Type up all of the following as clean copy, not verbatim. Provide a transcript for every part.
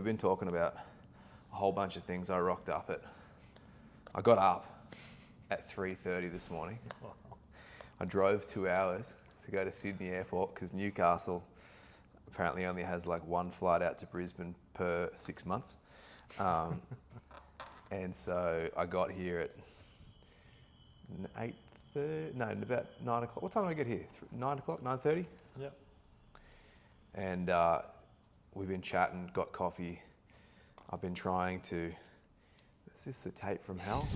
been talking about a whole bunch of things. I got up at 3:30 this morning. I drove 2 hours to go to Sydney Airport because Newcastle apparently only has like one flight out to Brisbane per 6 months. And so I got here at 8:30, no, about 9 o'clock. What time did I get here? 9 o'clock, 9:30? Yep. And we've been chatting, got coffee. I've been trying to, is this the tape from hell?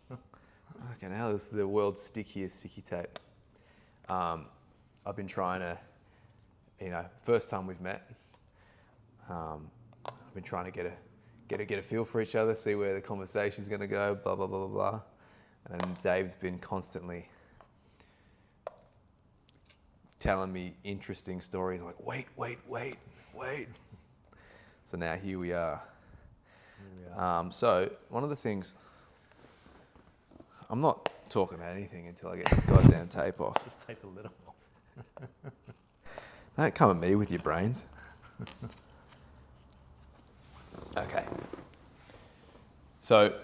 Fucking hell, this is the world's stickiest sticky tape. I've been trying to, first time we've met, I've been trying to get a feel for each other, see where the conversation's going to go, blah, blah, blah, blah, blah. And Dave's been constantly telling me interesting stories like, wait. So now here we are. So one of the things, I'm not talking about anything until I get this goddamn tape off. Just take the lid off. Don't come at me with your brains. Okay. So,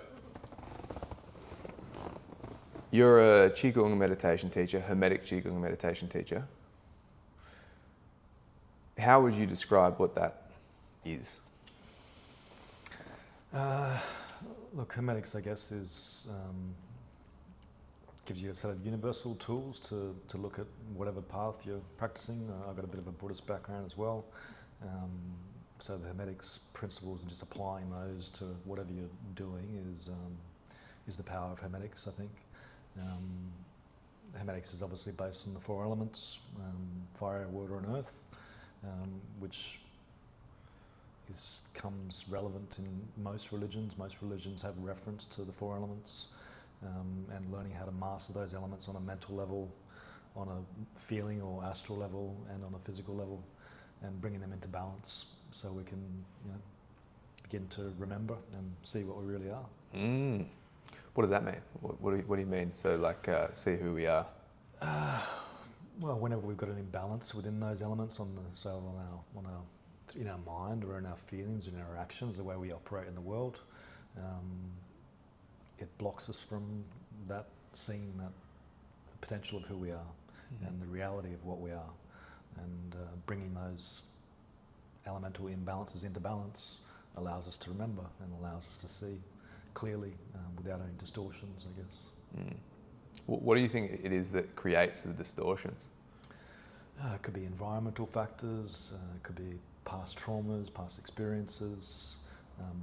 you're a Qi Gong meditation teacher, Hermetic Qi Gong meditation teacher. How would you describe what that is? Look, Hermetics, I guess, gives you a set of universal tools to look at whatever path you're practicing. I've got a bit of a Buddhist background as well. So the Hermetics principles and just applying those to whatever you're doing is the power of Hermetics, I think. Hermetics is obviously based on the 4 elements, fire, water and earth, which comes relevant in most religions. Most religions have reference to the 4 elements, and learning how to master those elements on a mental level, on a feeling or astral level, and on a physical level, and bringing them into balance so we can begin to remember and see what we really are. What does that mean? What do you mean? So like see who we are? Well, whenever we've got an imbalance within those elements, in our mind or in our feelings, in our actions, the way we operate in the world, it blocks us from that seeing that potential of who we are and the reality of what we are, and bringing those elemental imbalances into balance allows us to remember and allows us to see clearly without any distortions, I guess. What do you think it is that creates the distortions? It could be environmental factors, it could be past traumas, past experiences,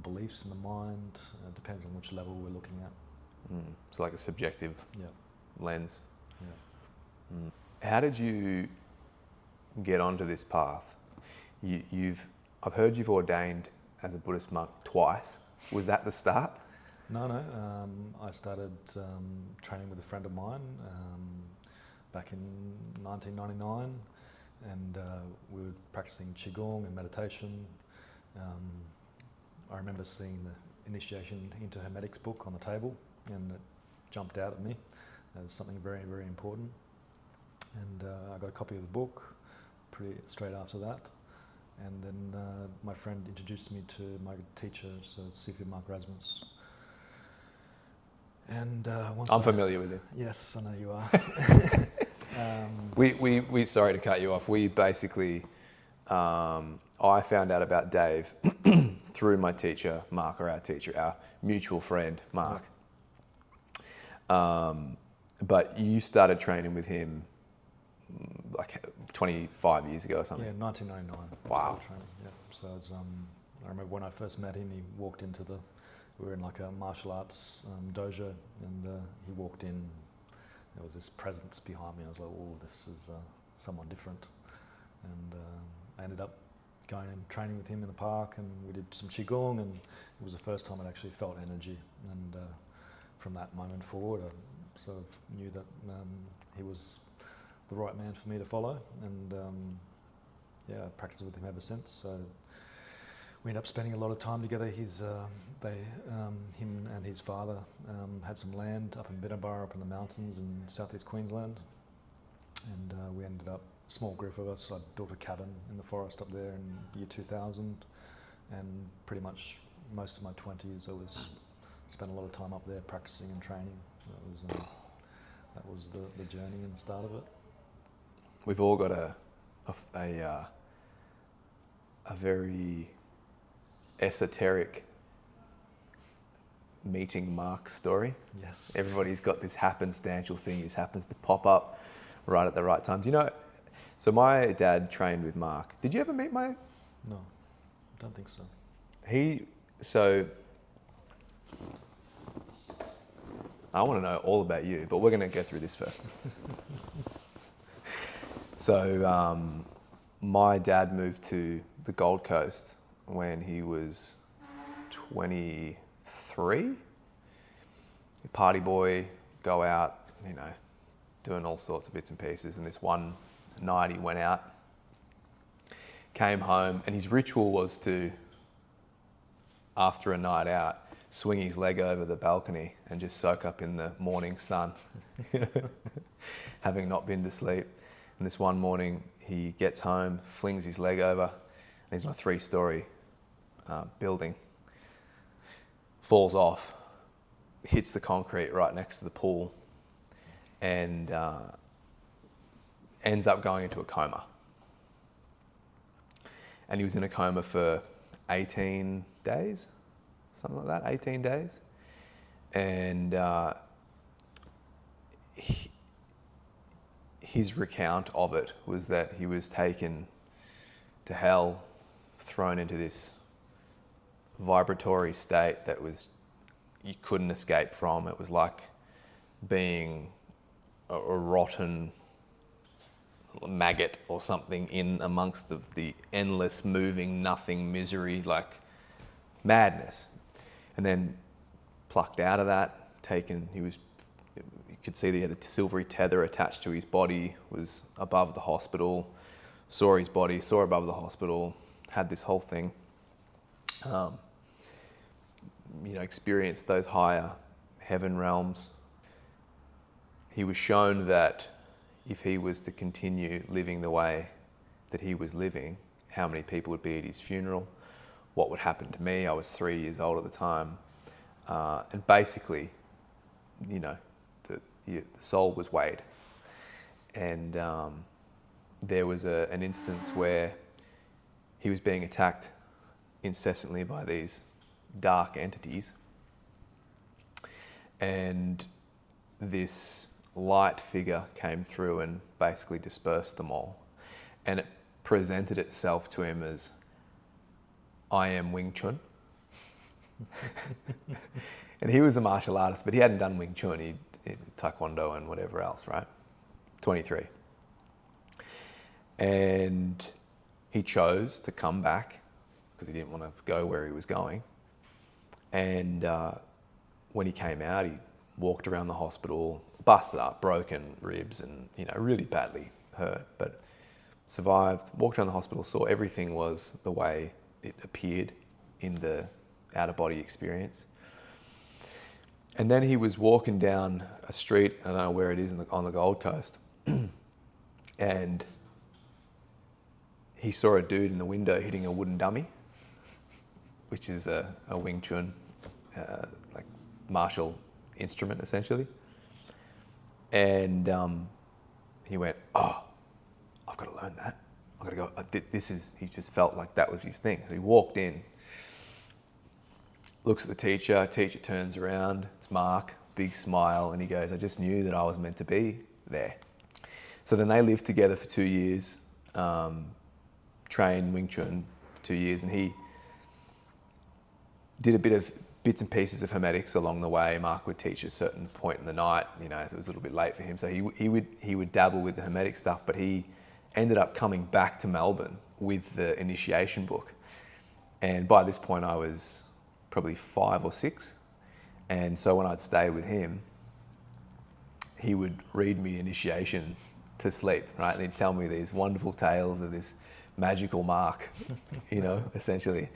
beliefs in the mind. It depends on which level we're looking at. It's like a subjective lens. Yeah. How did you get onto this path? I've heard you've ordained as a Buddhist monk twice. Was that the start? No. I started training with a friend of mine back in 1999, and we were practicing Qigong and meditation. I remember seeing the Initiation into Hermetics book on the table, and it jumped out at me as something very, very important. And I got a copy of the book pretty straight after that. And then my friend introduced me to my teacher, so it's Sifu Mark Rasmus. And I'm familiar with him. Yes, I know you are. We sorry to cut you off. We basically, I found out about Dave through my teacher, Mark, or our mutual friend, Mark. But you started training with him like 25 years ago or something. Yeah, 1999. Wow. Yeah. So it's, I remember when I first met him, he walked into we were in like a martial arts dojo, and he walked in. There was this presence behind me. I was like, oh, this is someone different. And I ended up going and training with him in the park, and we did some Qigong, and it was the first time I'd actually felt energy. And from that moment forward, I sort of knew that he was the right man for me to follow, and I practiced with him ever since. So we ended up spending a lot of time together. Him and his father had some land up in Binnabar, up in the mountains in southeast Queensland, and we ended up, a small group of us, I built a cabin in the forest up there in the year 2000, and pretty much most of my 20s I spent a lot of time up there practicing and training. That was the journey and the start of it. We've all got a very esoteric meeting Mark story. Yes. Everybody's got this happenstantial thing. This happens to pop up right at the right time. Do you know? So my dad trained with Mark. Did you ever meet my? No, don't think so. I want to know all about you, but we're going to go through this first. So my dad moved to the Gold Coast when he was 23. Party boy, go out, doing all sorts of bits and pieces. And this one night he went out, came home, and his ritual was to, after a night out, swing his leg over the balcony and just soak up in the morning sun, having not been to sleep. And this one morning he gets home, flings his leg over, and he's in a 3-story building, falls off, hits the concrete right next to the pool, and ends up going into a coma. And he was in a coma for 18 days, something like that, 18 days. And his recount of it was that he was taken to hell, thrown into this vibratory state that you couldn't escape from. It was like being a rotten maggot or something in amongst the endless moving nothing misery, like madness. And then plucked out of that, you could see that he had a silvery tether attached to his body, was above the hospital, saw his body, saw above the hospital, had this whole thing, experienced those higher heaven realms. He was shown that if he was to continue living the way that he was living, how many people would be at his funeral, what would happen to me. I was 3 years old at the time. And basically, the soul was weighed. And there was an instance where he was being attacked incessantly by these dark entities. And this light figure came through and basically dispersed them all. And it presented itself to him as, I am Wing Chun. And he was a martial artist, but he hadn't done Wing Chun. He did Taekwondo and whatever else, right? 23. And he chose to come back because he didn't want to go where he was going. And when he came out, he walked around the hospital, busted up, broken ribs, and really badly hurt, but survived. Walked around the hospital, saw everything was the way it appeared in the out-of-body experience. And then he was walking down a street, I don't know where it is on the Gold Coast, and he saw a dude in the window hitting a wooden dummy, which is a Wing Chun, like martial instrument essentially. And he went, oh, I've got to learn that. I've got to go. He just felt like that was his thing. So he walked in, looks at the teacher turns around, it's Mark, big smile, and he goes, I just knew that I was meant to be there. So then they lived together for 2 years, trained Wing Chun for 2 years, and he did a bit of bits and pieces of Hermetics along the way. Mark would teach at a certain point in the night, it was a little bit late for him, so he would dabble with the Hermetic stuff, but he ended up coming back to Melbourne with the initiation book. And by this point I was probably 5 or 6. And so when I'd stay with him, he would read me initiation to sleep, right? And he'd tell me these wonderful tales of this magical Mark, essentially.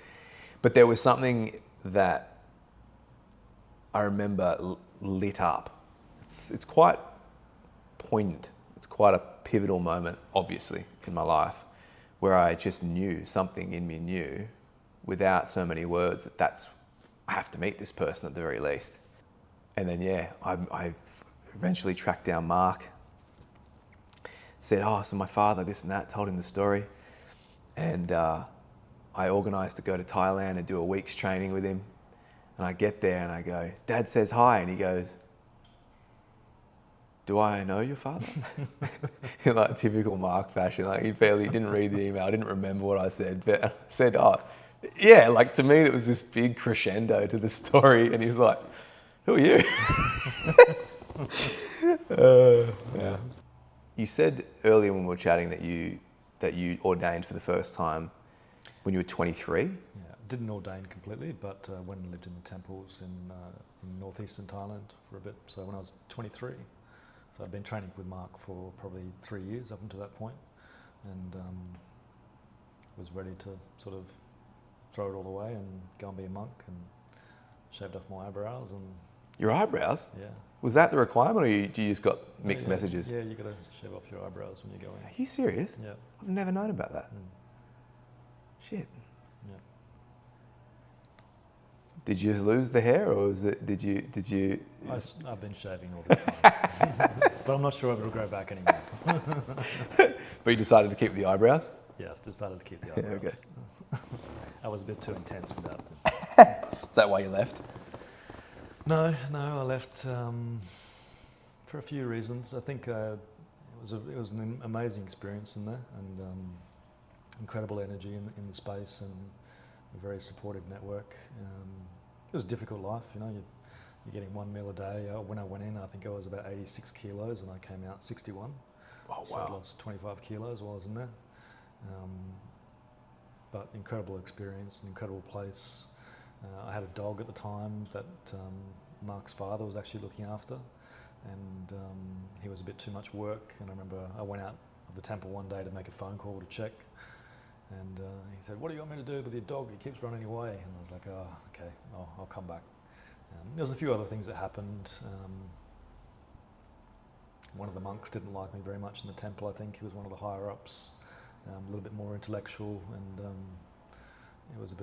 But there was something that I remember lit up. It's quite poignant. It's quite a pivotal moment, obviously, in my life, where I just knew, something in me knew, without so many words that I have to meet this person at the very least. And then, I eventually tracked down Mark, said, so my father, this and that, told him the story. And I organised to go to Thailand and do a week's training with him. And I get there and I go, Dad says hi. And he goes, do I know your father? In like typical Mark fashion, like he didn't read the email, I didn't remember what I said, but I said, yeah, like to me it was this big crescendo to the story, and he's like, who are you? Yeah. You said earlier when we were chatting that you ordained for the first time when you were 23? Yeah, didn't ordain completely, but went and lived in the temples in northeastern Thailand for a bit, so when I was 23. So I'd been training with Mark for probably 3 years up until that point, and was ready to sort of throw it all away and go and be a monk, and shaved off my eyebrows. And your eyebrows? Yeah. Was that the requirement, or you just got mixed messages? Yeah, you got to shave off your eyebrows when you go in. Are you serious? Yeah. I've never known about that. Shit. Yeah. Did you lose the hair, or did you? I've been shaving all the time, but I'm not sure if it'll grow back anymore. But you decided to keep the eyebrows? Yes, decided to keep the eyebrows. Okay. I was a bit too intense with that. Is that why you left? No, I left for a few reasons. I think it was an amazing experience in there, and incredible energy in the space, and a very supportive network. It was a difficult life, you know. You're getting one meal a day. When I went in, I think I was about 86 kilos, and I came out 61. Oh, wow. So I lost 25 kilos while I was in there. But incredible experience, an incredible place. I had a dog at the time that Mark's father was actually looking after, and he was a bit too much work. And I remember I went out of the temple one day to make a phone call to check, and he said, "What do you want me to do with your dog? He keeps running away." And I was like, "Oh, okay, I'll come back." There was a few other things that happened. One of the monks didn't like me very much in the temple. I think he was one of the higher ups, a little bit more intellectual, and it was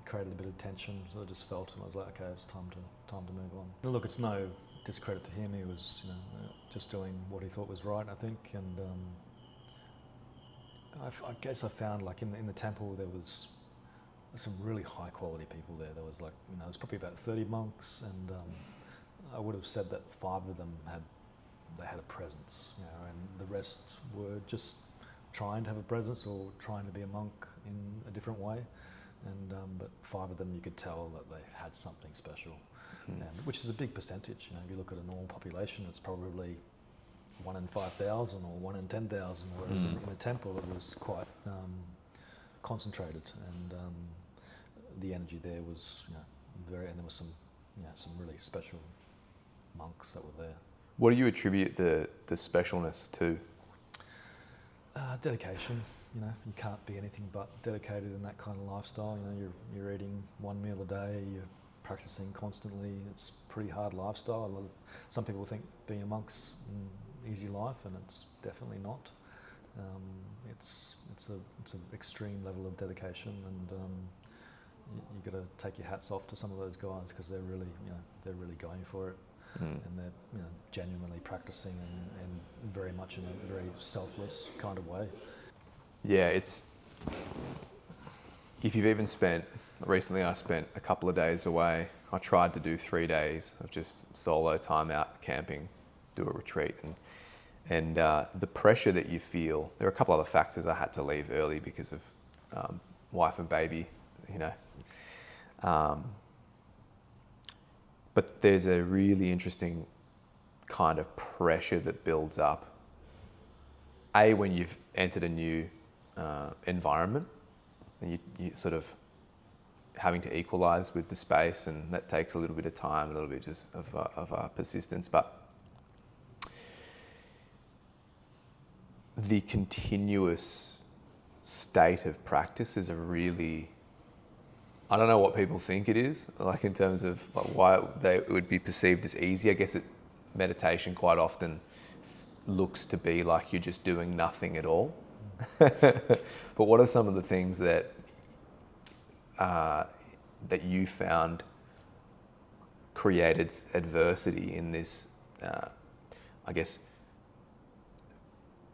created a bit of tension. So I just felt, and I was like, okay, it's time to move on. And look, it's no discredit to him. He was, just doing what he thought was right, I think. And I guess I found, like in the temple, there was some really high quality people there. There was there's probably about 30 monks, and I would have said that 5 of them had a presence, and the rest were just trying to have a presence or trying to be a monk in a different way. And but 5 of them, you could tell that they had something special, and which is a big percentage. If you look at a normal population, it's probably 1 in 5,000 or 1 in 10,000, whereas in the temple it was quite concentrated, and the energy there was very, and there was some really special monks that were there. What do you attribute the specialness to? Dedication. You can't be anything but dedicated in that kind of lifestyle. You're eating 1 meal a day, you're practicing constantly. It's a pretty hard lifestyle. Some people think being a monk's an easy life, and it's definitely not. It's an extreme level of dedication, and you got to take your hats off to some of those guys, because they're really going for it. And they're genuinely practicing, and very much in a very selfless kind of way. Yeah, if you've even recently I spent a couple of days away. I tried to do 3 days of just solo time out camping, do a retreat, and the pressure that you feel. There are a couple other factors. I had to leave early because of wife and baby, but there's a really interesting kind of pressure that builds up. When you've entered a new environment, and you sort of having to equalize with the space, and that takes a little bit of time, a little bit just of persistence. But the continuous state of practice is I don't know what people think it is, like in terms of why it would be perceived as easy. I guess meditation quite often looks to be like you're just doing nothing at all. But what are some of the things that that you found created adversity in this, I guess,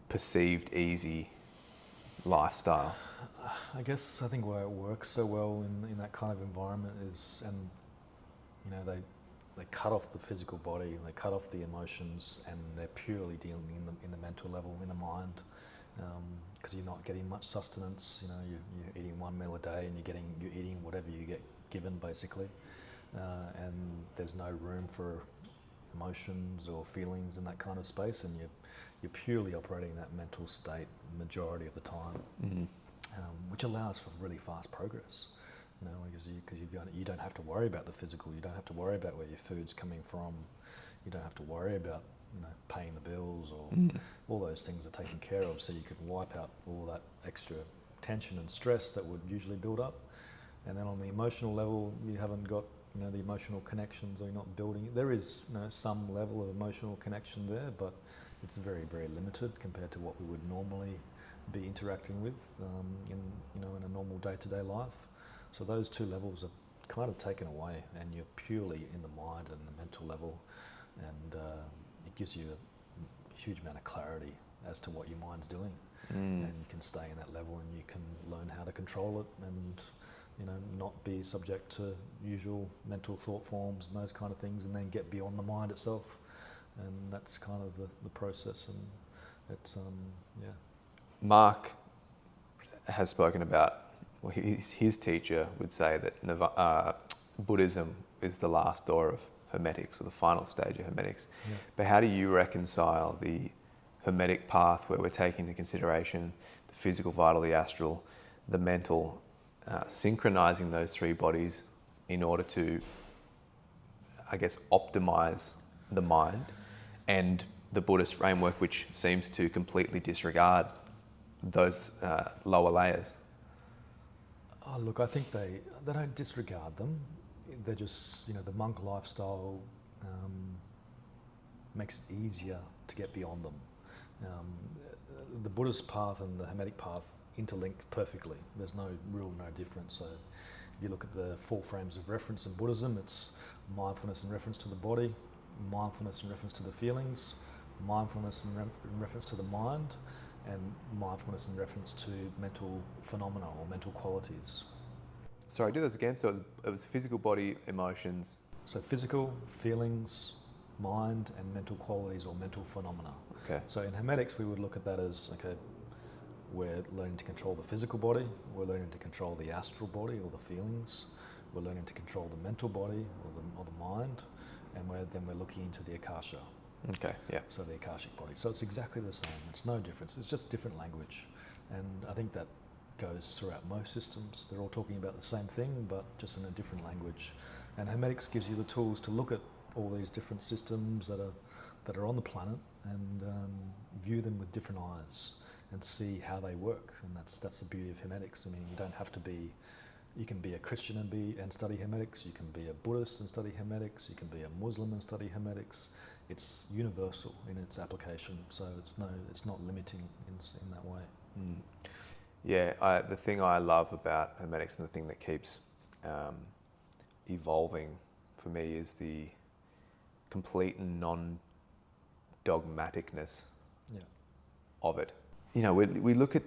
perceived easy lifestyle? I think why it works so well in that kind of environment is, and you know, they cut off the physical body, they cut off the emotions, and they're purely dealing in the mental level, in the mind, because you're not getting much sustenance. You know, you're eating one meal a day, and you're eating whatever you get given, basically, and there's no room for emotions or feelings in that kind of space, and you're purely operating in that mental state majority of the time, which allows for really fast progress. You know, because you don't have to worry about the physical. You don't have to worry about where your food's coming from. You don't have to worry about, you know, paying the bills, or all those things are taken care of. So you can wipe out all that extra tension and stress that would usually build up. And then on the emotional level, you haven't got, you know, the emotional connections, or you're not building it. There is, you know, some level of emotional connection there, but it's very, very limited compared to what we would normally be interacting with in a normal day-to-day life. So those two levels are kind of taken away, and you're purely in the mind and the mental level, and it gives you a huge amount of clarity as to what your mind's doing, and you can stay in that level, and you can learn how to control it, and, you know, not be subject to usual mental thought forms and those kind of things, and then get beyond the mind itself, and that's kind of the process, and it's yeah. Mark has spoken about, well, his teacher would say that Buddhism is the last door of Hermetics, or the final stage of Hermetics. Yeah. But how do you reconcile the Hermetic path, where we're taking into consideration the physical, vital, the astral, the mental, synchronizing those three bodies in order to, I guess, optimize the mind, and the Buddhist framework, which seems to completely disregard those lower layers? Oh, look, I think they don't disregard them. They're just, you know, the monk lifestyle makes it easier to get beyond them. The Buddhist path and the Hermetic path interlink perfectly. There's no difference. So if you look at the 4 frames of reference in Buddhism, it's mindfulness in reference to the body, mindfulness in reference to the feelings, mindfulness in reference to the mind, and mindfulness in reference to mental phenomena or mental qualities. Sorry, do this again. So it was physical, body, emotions. So physical, feelings, mind, and mental qualities or mental phenomena. Okay. So in Hermetics, we would look at that as, okay, we're learning to control the physical body, we're learning to control the astral body or the feelings, we're learning to control the mental body or the mind, and we're looking into the Akasha. Okay, yeah. So the Akashic body. So it's exactly the same. It's no difference. It's just different language. And I think that goes throughout most systems. They're all talking about the same thing, but just in a different language. And Hermetics gives you the tools to look at all these different systems that are on the planet, and view them with different eyes and see how they work. And that's the beauty of Hermetics. I mean, you don't have to be. You can be a Christian and study Hermetics. You can be a Buddhist and study Hermetics. You can be a Muslim and study Hermetics. It's universal in its application, so it's not limiting in that way. Yeah, the thing I love about Hermetics, and the thing that keeps evolving for me, is the complete non-dogmaticness of it. You know, we look at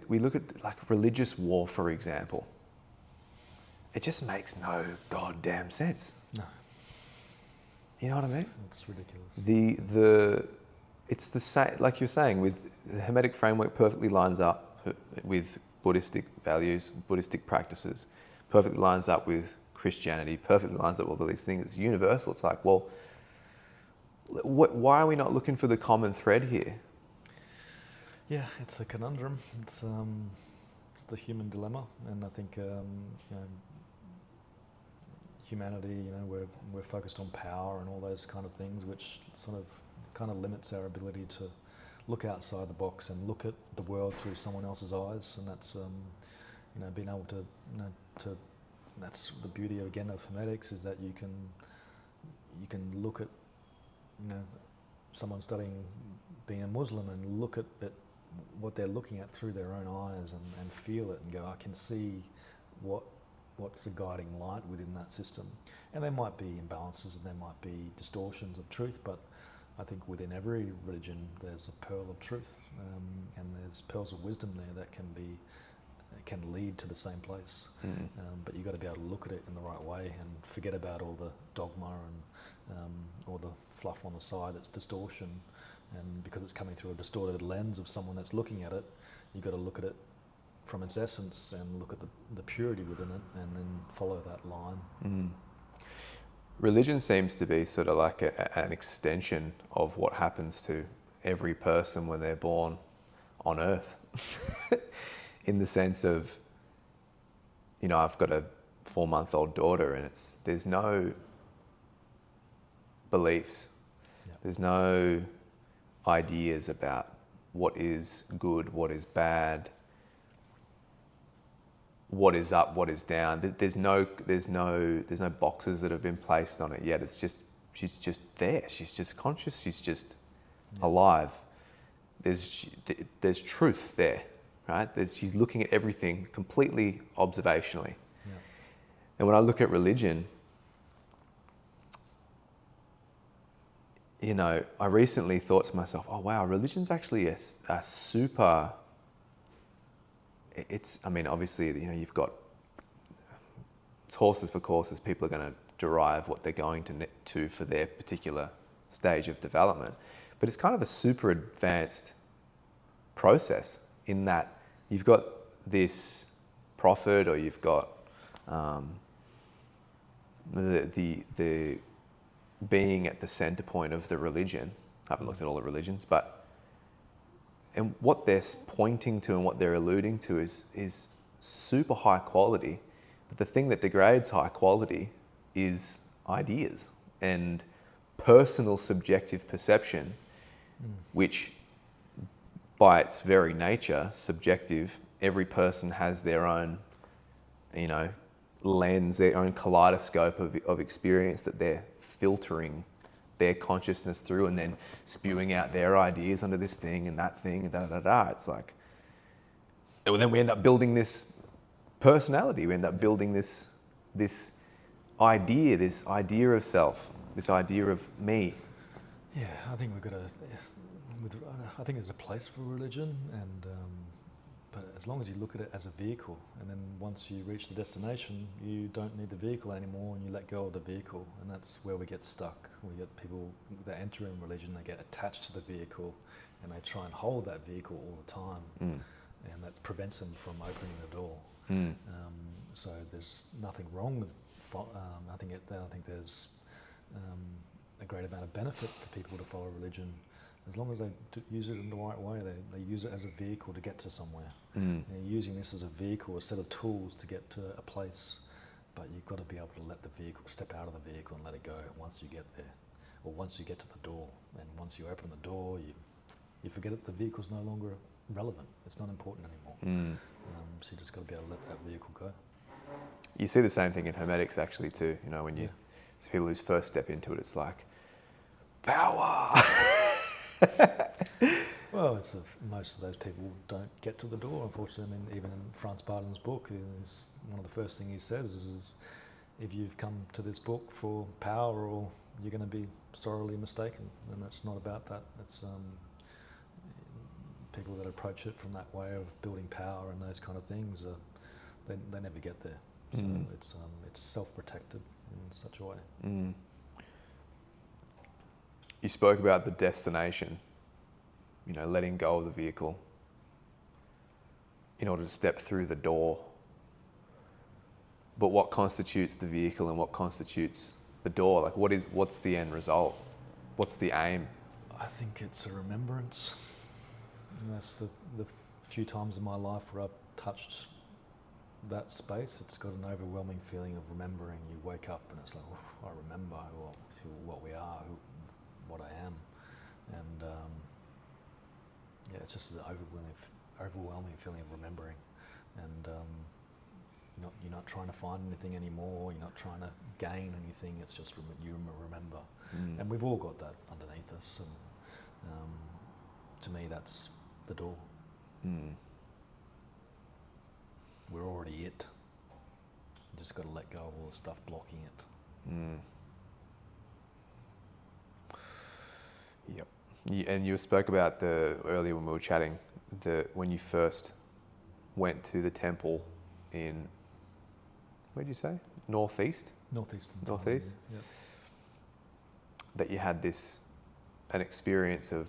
like religious war, for example. It just makes no goddamn sense. No. You know what I mean? It's ridiculous. It's the same, like you're saying, with the Hermetic framework perfectly lines up with Buddhistic values, Buddhistic practices, perfectly lines up with Christianity, perfectly lines up with all these things. It's universal. It's like, well, why are we not looking for the common thread here? Yeah, it's a conundrum. It's the human dilemma, and I think humanity, we're focused on power and all those kind of things, which kind of limits our ability to look outside the box and look at the world through someone else's eyes. And that's being able to that's the beauty again of Hermetics, is that you can look at someone studying being a Muslim and look at what they're looking at through their own eyes and feel it and go, I can see what what's the guiding light within that system. And there might be imbalances and there might be distortions of truth, but I think within every religion there's a pearl of truth, and there's pearls of wisdom there that can lead to the same place. But you've got to be able to look at it in the right way and forget about all the dogma and all the fluff on the side that's distortion. And because it's coming through a distorted lens of someone that's looking at it, you've got to look at it from its essence and look at the purity within it and then follow that line. Religion seems to be sort of like an extension of what happens to every person when they're born on earth. In the sense of, you know, I've got a 4-month-old daughter and there's no beliefs. Yep. There's no ideas about what is good, what is bad, what is up, what is down. There's no boxes that have been placed on it yet. She's just there. She's just conscious. She's just alive. There's truth there, right? She's looking at everything completely observationally. Yeah. And when I look at religion, you know, I recently thought to myself, oh wow, religion's actually a super. I mean, obviously, you know, you've got it's horses for courses. People are going to derive what they're going to for their particular stage of development. But it's kind of a super advanced process in that you've got this prophet, or you've got the being at the center point of the religion. I haven't looked at all the religions, and what they're pointing to and what they're alluding to is super high quality. But the thing that degrades high quality is ideas and personal subjective perception, which by its very nature, subjective. Every person has their own, you know, lens, their own kaleidoscope of experience that they're filtering their consciousness through and then spewing out their ideas onto this thing and that thing and da-da-da-da. It's like, and then we end up building this personality. We end up building this idea of self, this idea of me. Yeah, I think we've got to. I think there's a place for religion, and but as long as you look at it as a vehicle, and then once you reach the destination, you don't need the vehicle anymore, and you let go of the vehicle, and that's where we get stuck. We get people that enter in religion, they get attached to the vehicle, and they try and hold that vehicle all the time, and that prevents them from opening the door. So there's nothing wrong with. I think there's a great amount of benefit for people to follow religion, as long as they use it in the right way. They use it as a vehicle to get to somewhere. You're using this as a vehicle, a set of tools to get to a place, but you've got to be able to let the vehicle step out of the vehicle and let it go once you get there, or once you get to the door. And once you open the door, you forget that the vehicle's no longer relevant. It's not important anymore. So you just got to be able to let that vehicle go. You see the same thing in Hermetics actually too. You know, when you see people who first step into it, it's like power. Well, most of those people don't get to the door, unfortunately. I mean, even in Franz Barton's book, one of the first things he says is, if you've come to this book for power, or you're going to be sorely mistaken. And it's not about that. It's people that approach it from that way of building power and those kind of things, they never get there. So it's self-protected in such a way. You spoke about the destination, you know, letting go of the vehicle in order to step through the door. But what constitutes the vehicle and what constitutes the door? Like, what's the end result? What's the aim? I think it's a remembrance. And that's the few times in my life where I've touched that space. It's got an overwhelming feeling of remembering. You wake up and it's like, I remember what we are, what I am. And it's just an overwhelming feeling of remembering. And you're not trying to find anything anymore. You're not trying to gain anything. It's just you remember. And we've all got that underneath us. And to me, that's the door. We're already it. You just got to let go of all the stuff blocking it. Yep. And you spoke about earlier when we were chatting, when you first went to the temple in, where did you say? Northeast? Northeast. Yep. That you had an experience of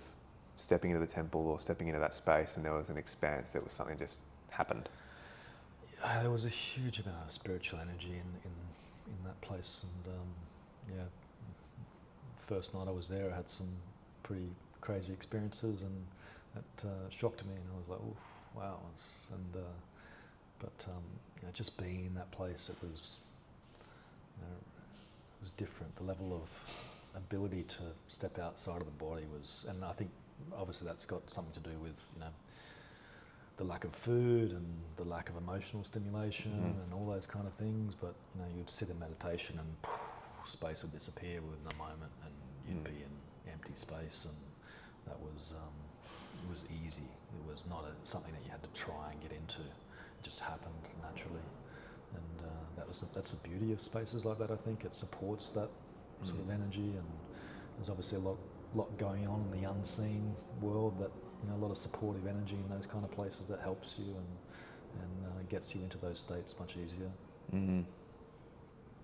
stepping into the temple or stepping into that space, and there was an expanse, there was something just happened. Yeah, there was a huge amount of spiritual energy in that place, and first night I was there, I had some pretty crazy experiences, and that shocked me, and I was like, oof, wow. Just being in that place, it was different. The level of ability to step outside of the body was, and I think obviously that's got something to do with the lack of food and the lack of emotional stimulation and all those kind of things. But you'd sit in meditation and space would disappear within a moment, and you'd be in empty space, and that was it was easy. It was not something that you had to try and get into. It just happened naturally, and that's the beauty of spaces like that. I think it supports that sort of energy, and there's obviously a lot going on in the unseen world, that a lot of supportive energy in those kind of places that helps you and gets you into those states much easier.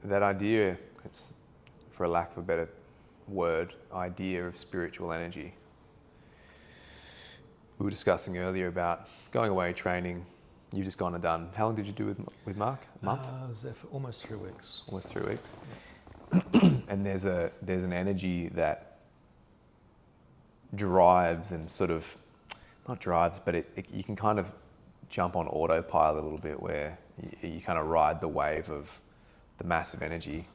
That idea, it's, for a lack of a better word, idea of spiritual energy. We were discussing earlier about going away, training. You've just gone and done. How long did you do with Mark? A month? I was there for almost 3 weeks. Almost 3 weeks. Yeah. And there's an energy that drives and sort of, not drives, but you can kind of jump on autopilot a little bit, where you kind of ride the wave of the massive energy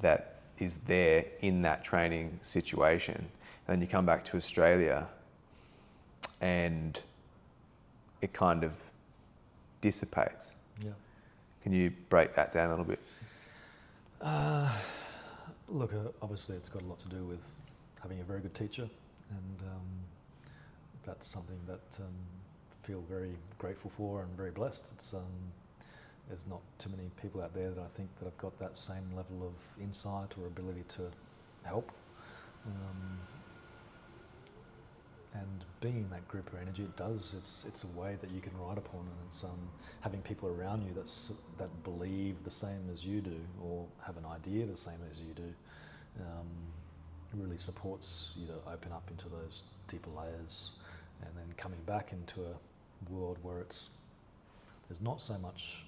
that is there in that training situation. And then you come back to Australia and it kind of dissipates. Yeah. Can you break that down a little bit? Look, obviously it's got a lot to do with having a very good teacher, and that's something that I feel very grateful for and very blessed. There's not too many people out there that I think that have got that same level of insight or ability to help. And being in that group of energy, it's a way that you can ride upon, and it's having people around you that believe the same as you do, or have an idea the same as you do, really supports you to open up into those deeper layers, and then coming back into a world where there's not so much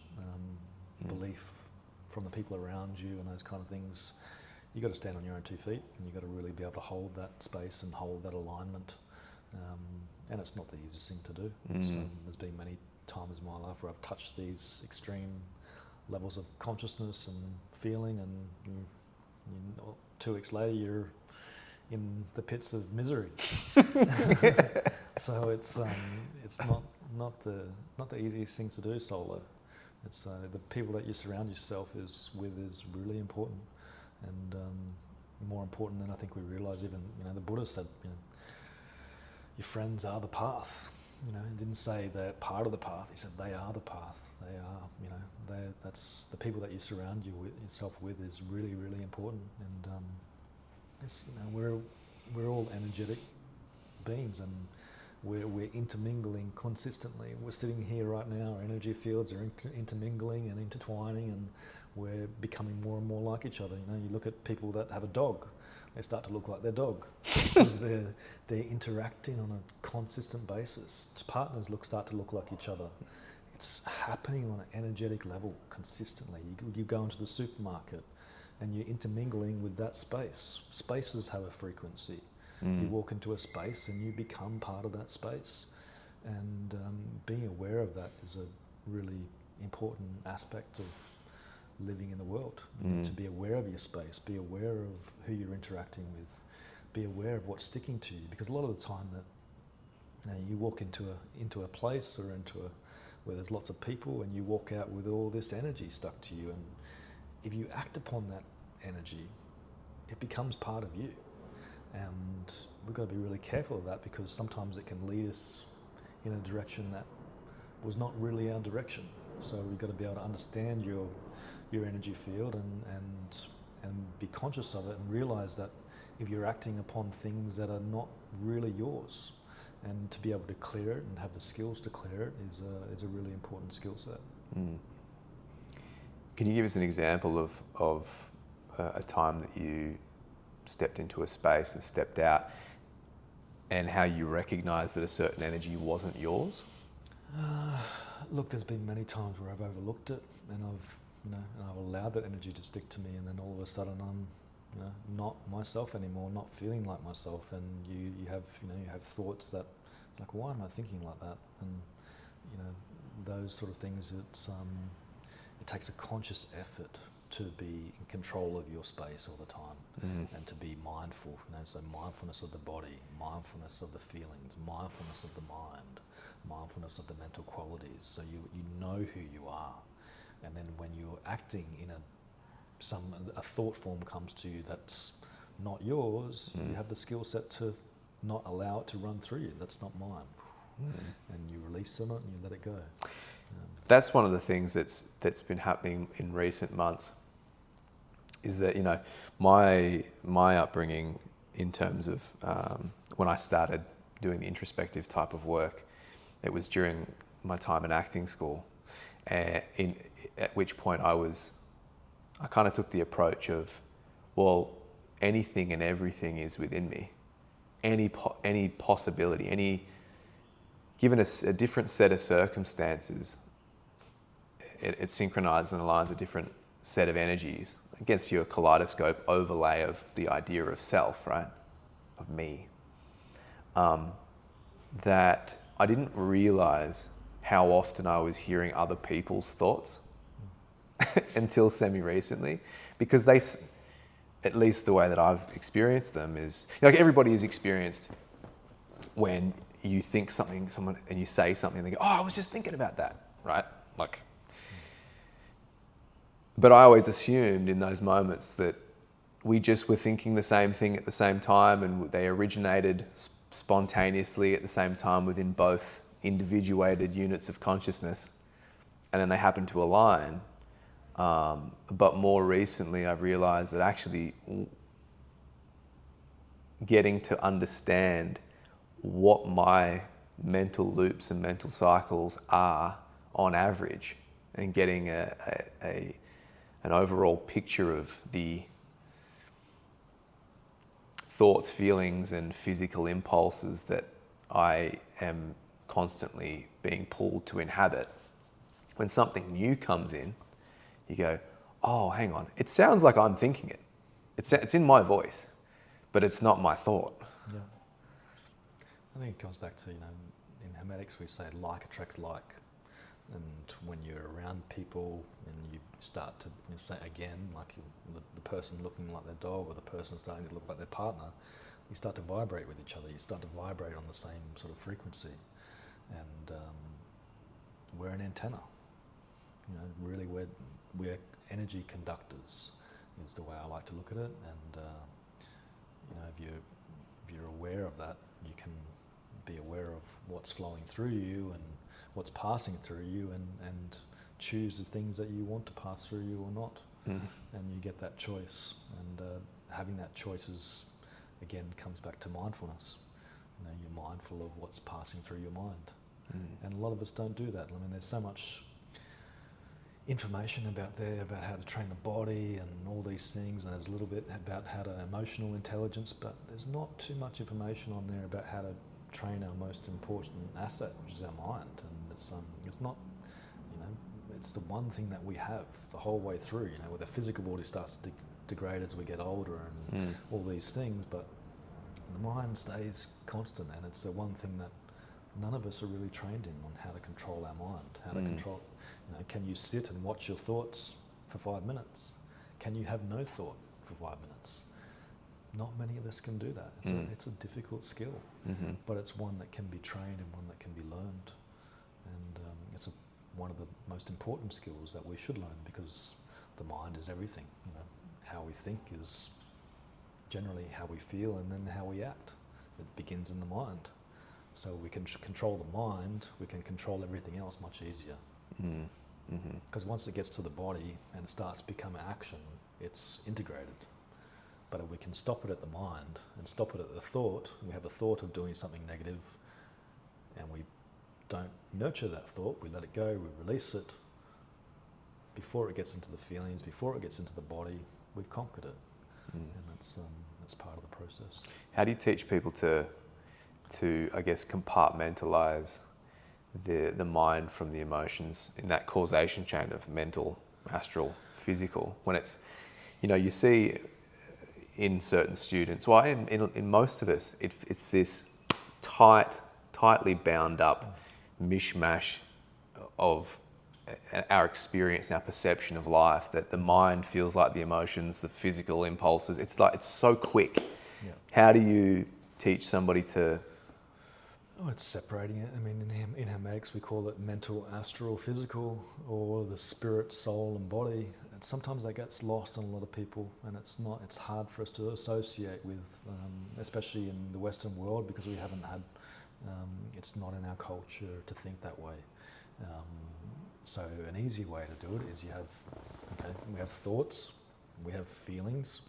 belief from the people around you and those kind of things. You got to stand on your own 2 feet, and you got to really be able to hold that space and hold that alignment. And it's not the easiest thing to do. There's been many times in my life where I've touched these extreme levels of consciousness and feeling, and 2 weeks later you're in the pits of misery. So it's not the easiest thing to do solo. It's the people that you surround yourself with is really important, and more important than I think we realise. Even the Buddha said, your friends are the path. He didn't say they're part of the path. He said they are the path. They are, that's the people that you surround yourself with is really, really important. And we're all energetic beings, and we're intermingling consistently. We're sitting here right now. Our energy fields are intermingling and intertwining, and we're becoming more and more like each other. You look at people that have a dog. They start to look like their dog because they're interacting on a consistent basis. Partners start to look like each other. It's happening on an energetic level consistently. You go into the supermarket and you're intermingling with that space. Spaces have a frequency. You walk into a space and you become part of that space. And being aware of that is a really important aspect of living in the world. To be aware of your space, be aware of who you're interacting with, be aware of what's sticking to you. Because a lot of the time that you walk into a place or where there's lots of people, and you walk out with all this energy stuck to you, and if you act upon that energy, it becomes part of you. And we've got to be really careful of that, because sometimes it can lead us in a direction that was not really our direction. So we've got to be able to understand your your energy field and be conscious of it and realize that if you're acting upon things that are not really yours, and to be able to clear it and have the skills to clear it is a really important skill set. Can you give us an example of a time that you stepped into a space and stepped out, and how you recognise that a certain energy wasn't yours? Look, there's been many times where I've overlooked it, and I've allowed that energy to stick to me, and then all of a sudden I'm, not myself anymore, not feeling like myself, and you have thoughts that, like, why am I thinking like that? And those sort of things. It takes a conscious effort to be in control of your space all the time, and to be mindful. So mindfulness of the body, mindfulness of the feelings, mindfulness of the mind, mindfulness of the mental qualities. So you know who you are, and then when you're acting in a thought form comes to you that's not yours, you have the skill set to not allow it to run through you. That's not mine, and you release on it and you let it go. That's one of the things that's been happening in recent months, is that my upbringing in terms of when I started doing the introspective type of work, it was during my time in acting school, at which point I kind of took the approach of, well, anything and everything is within me, any possibility, given a different set of circumstances, it synchronizes and aligns a different set of energies against your kaleidoscope overlay of the idea of self, right? Of me. That I didn't realize how often I was hearing other people's thoughts until semi-recently, because they, at least the way that I've experienced them is, like, everybody is experienced when you think something, and you say something, and they go, oh, I was just thinking about that, right? Like, but I always assumed in those moments that we just were thinking the same thing at the same time, and they originated spontaneously at the same time within both individuated units of consciousness, and then they happen to align. But more recently, I've realized that actually getting to understand what my mental loops and mental cycles are on average, and getting an overall picture of the thoughts, feelings, and physical impulses that I am constantly being pulled to inhabit. When something new comes in, you go, oh, hang on, it sounds like I'm thinking it. It's in my voice, but it's not my thought. Yeah. I think it comes back to, in Hermetics we say like attracts like. And when you're around people and you start to say again, like the person looking like their dog, or the person starting to look like their partner, you start to vibrate with each other. You start to vibrate on the same sort of frequency. And we're an antenna. Really we're energy conductors is the way I like to look at it. And if you're aware of that, you can be aware of what's flowing through you and what's passing through you, and choose the things that you want to pass through you or not. And you get that choice. And having that choice again comes back to mindfulness. You're mindful of what's passing through your mind. And a lot of us don't do that. I mean, there's so much information about how to train the body and all these things, and there's a little bit about how to emotional intelligence, but there's not too much information on there about how to train our most important asset, which is our mind. And it's not, it's the one thing that we have the whole way through, where the physical body starts to degrade as we get older and all these things, but the mind stays constant, and it's the one thing that none of us are really trained in, on how to control our mind, how to control, can you sit and watch your thoughts for 5 minutes? Can you have no thought for 5 minutes? Not many of us can do that. It's a difficult skill, but it's one that can be trained and one that can be learned. And it's one of the most important skills that we should learn, because the mind is everything. How we think is generally how we feel, and then how we act. It begins in the mind. So we can control the mind, we can control everything else much easier. Because once it gets to the body and it starts to become action, it's integrated. But if we can stop it at the mind and stop it at the thought, we have a thought of doing something negative and we don't nurture that thought, we let it go, we release it. Before it gets into the feelings, before it gets into the body, we've conquered it. And that's part of the process. How do you teach people to I guess, compartmentalize the mind from the emotions in that causation chain of mental, astral, physical? When it's, you see in certain students, well, in most of us, it's this tightly bound up mishmash of our experience and our perception of life, that the mind feels like the emotions, the physical impulses. It's so quick. Yeah. How do you teach somebody to? Oh, it's separating it. I mean, in Hermetics we call it mental, astral, physical, or the spirit, soul, and body. And sometimes that gets lost on a lot of people, and it's hard for us to associate with, especially in the Western world, because we haven't had. It's not in our culture to think that way. So an easy way to do it is we have thoughts, we have feelings,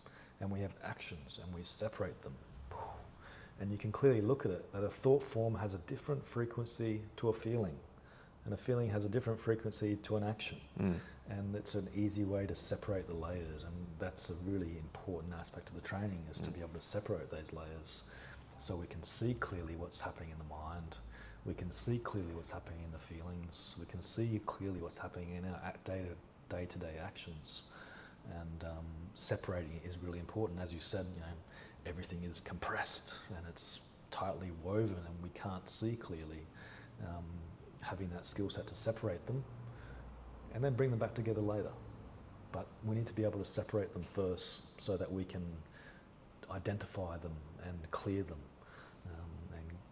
and we have actions, and we separate them. And you can clearly look at it, that a thought form has a different frequency to a feeling, and a feeling has a different frequency to an action. And it's an easy way to separate the layers, and that's a really important aspect of the training, is to be able to separate those layers so we can see clearly what's happening in the mind. We can see clearly what's happening in the feelings. We can see clearly what's happening in our day-to-day actions. And separating it is really important. As you said, everything is compressed and it's tightly woven and we can't see clearly. Having that skill set to separate them and then bring them back together later. But we need to be able to separate them first so that we can identify them and clear them.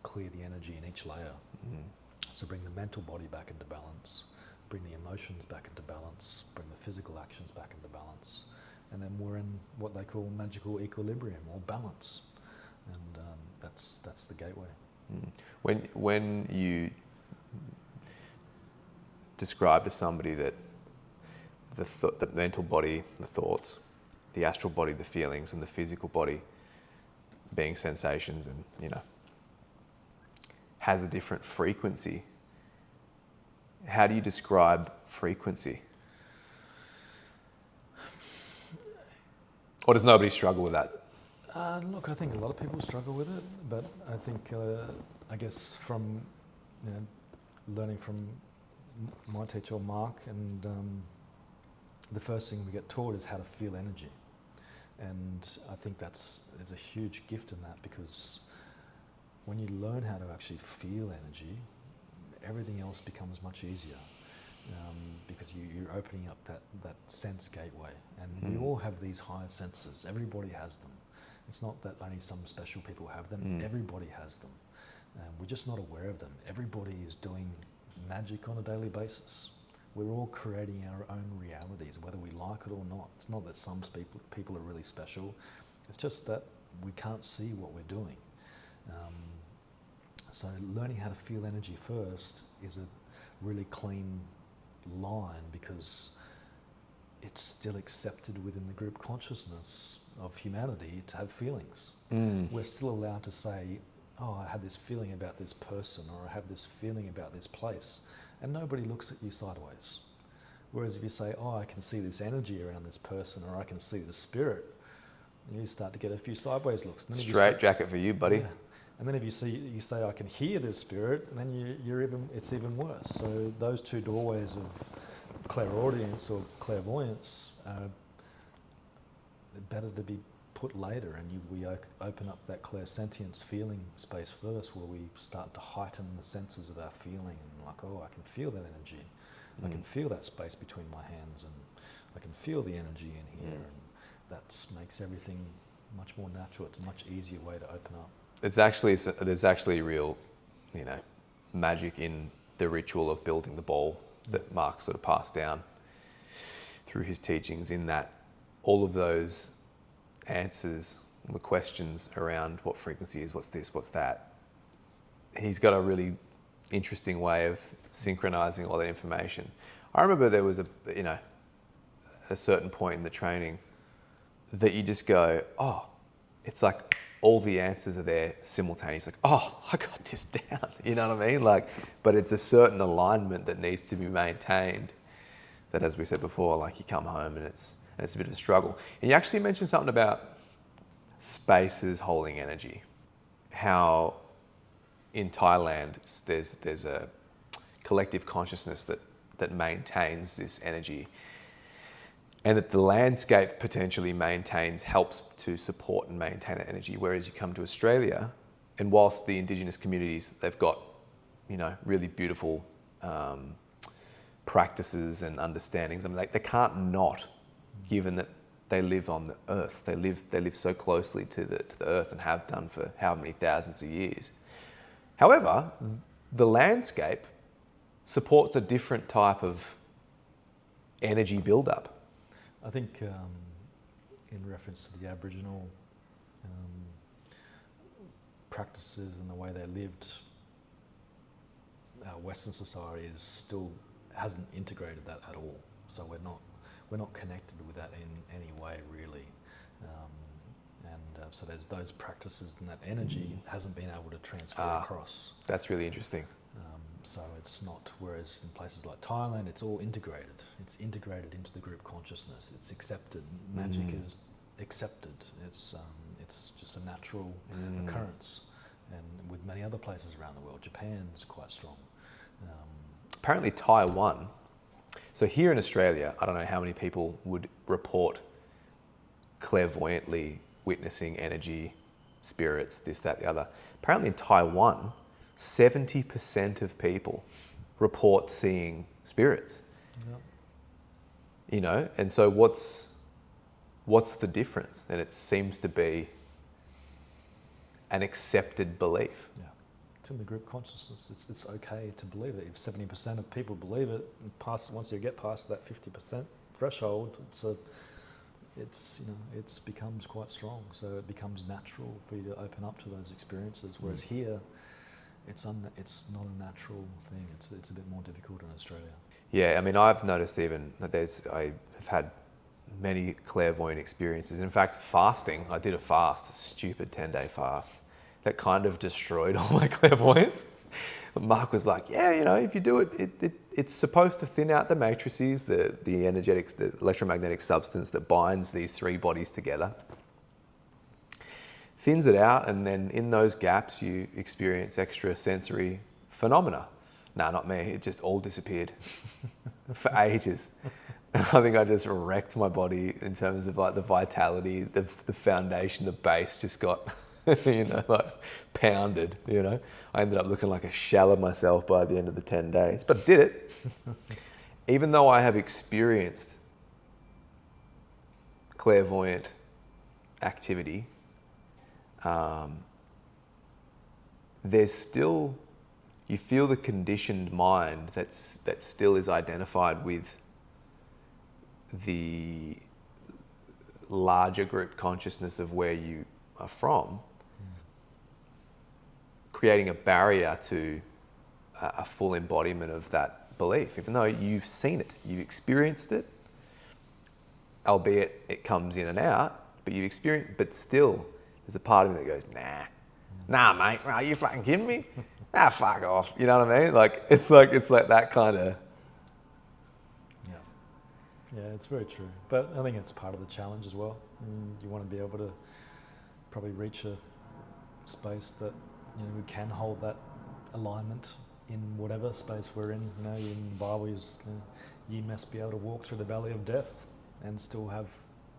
Clear the energy in each layer. So bring the mental body back into balance, bring the emotions back into balance, bring the physical actions back into balance, and then we're in what they call magical equilibrium or balance, and that's the gateway. When you describe to somebody that the mental body, the thoughts, the astral body, the feelings, and the physical body being sensations and has a different frequency. How do you describe frequency? Or does nobody struggle with that? Look, I think a lot of people struggle with it, but I think, I guess from learning from my teacher, Mark, and the first thing we get taught is how to feel energy. And I think there's a huge gift in that, because when you learn how to actually feel energy, everything else becomes much easier, because you're opening up that sense gateway. And we all have these higher senses. Everybody has them. It's not that only some special people have them. Everybody has them. We're just not aware of them. Everybody is doing magic on a daily basis. We're all creating our own realities, whether we like it or not. It's not that some people are really special. It's just that we can't see what we're doing. So learning how to feel energy first is a really clean line, because it's still accepted within the group consciousness of humanity to have feelings. We're still allowed to say, oh, I had this feeling about this person, or I have this feeling about this place, and nobody looks at you sideways. Whereas if you say, oh, I can see this energy around this person, or I can see the spirit, you start to get a few sideways looks. Straight jacket for you, buddy. Yeah. And then if you say, I can hear this spirit, and then it's even worse. So those two doorways of clairaudience or clairvoyance are better to be put later, and we open up that clairsentience feeling space first, where we start to heighten the senses of our feeling, and like, oh, I can feel that energy. I can feel that space between my hands, and I can feel the energy in here, and that makes everything much more natural. It's a much easier way to open up. There's actually real, magic in the ritual of building the ball that Mark sort of passed down through his teachings, in that all of those answers, the questions around what frequency is, what's this, what's that, he's got a really interesting way of synchronizing all that information. I remember there was a certain point in the training that you just go, oh, it's like all the answers are there simultaneously. Like, oh, I got this down. You know what I mean? Like, but it's a certain alignment that needs to be maintained. That, as we said before, like you come home and it's a bit of a struggle. And you actually mentioned something about spaces holding energy. How in Thailand there's a collective consciousness that maintains this energy, and that the landscape potentially helps to support and maintain that energy. Whereas you come to Australia, and whilst the Indigenous communities, they've got, really beautiful practices and understandings. I mean, they can't not, given that they live on the earth. They live so closely to the earth and have done for how many thousands of years. However, the landscape supports a different type of energy buildup. I think in reference to the Aboriginal practices and the way they lived, our Western society hasn't integrated that at all. So we're not connected with that in any way, really. So there's those practices, and that energy hasn't been able to transfer across. That's really interesting. So it's not, whereas in places like Thailand, it's all integrated. It's integrated into the group consciousness. It's accepted. Magic is accepted. It's just a natural occurrence. And with many other places around the world, Japan's quite strong. Apparently Taiwan. So here in Australia, I don't know how many people would report clairvoyantly witnessing energy, spirits, this, that, the other. Apparently in Taiwan, 70% of people report seeing spirits. Yep. And so what's the difference? And it seems to be an accepted belief. Yeah. It's in the group consciousness. It's okay to believe it. If 70% of people believe it, once you get past that 50% threshold, it becomes quite strong. So it becomes natural for you to open up to those experiences. Whereas here, it's not a natural thing. It's a bit more difficult in Australia. Yeah, I mean, I've noticed even that I have had many clairvoyant experiences. In fact, fasting, I did a stupid 10-day fast that kind of destroyed all my clairvoyance. Mark was like, yeah, if you do it, it's supposed to thin out the matrices, the energetic, the electromagnetic substance that binds these three bodies together. Thins it out, and then in those gaps you experience extra sensory phenomena. No, not me. It just all disappeared for ages. And I think I just wrecked my body in terms of like the vitality, the foundation, the base just got, pounded. I ended up looking like a shell of myself by the end of the 10 days, but did it. Even though I have experienced clairvoyant activity, there's still, you feel the conditioned mind that still is identified with the larger group consciousness of where you are from, creating a barrier to a full embodiment of that belief, even though you've seen it, you've experienced it, albeit it comes in and out, but still there's a part of me that goes, nah, mate, are you fucking kidding me? Fuck off. You know what I mean? Like it's like that kind of. Yeah, it's very true. But I think it's part of the challenge as well. You want to be able to probably reach a space that we can hold that alignment in whatever space we're in. In the Bible, ye must be able to walk through the valley of death and still have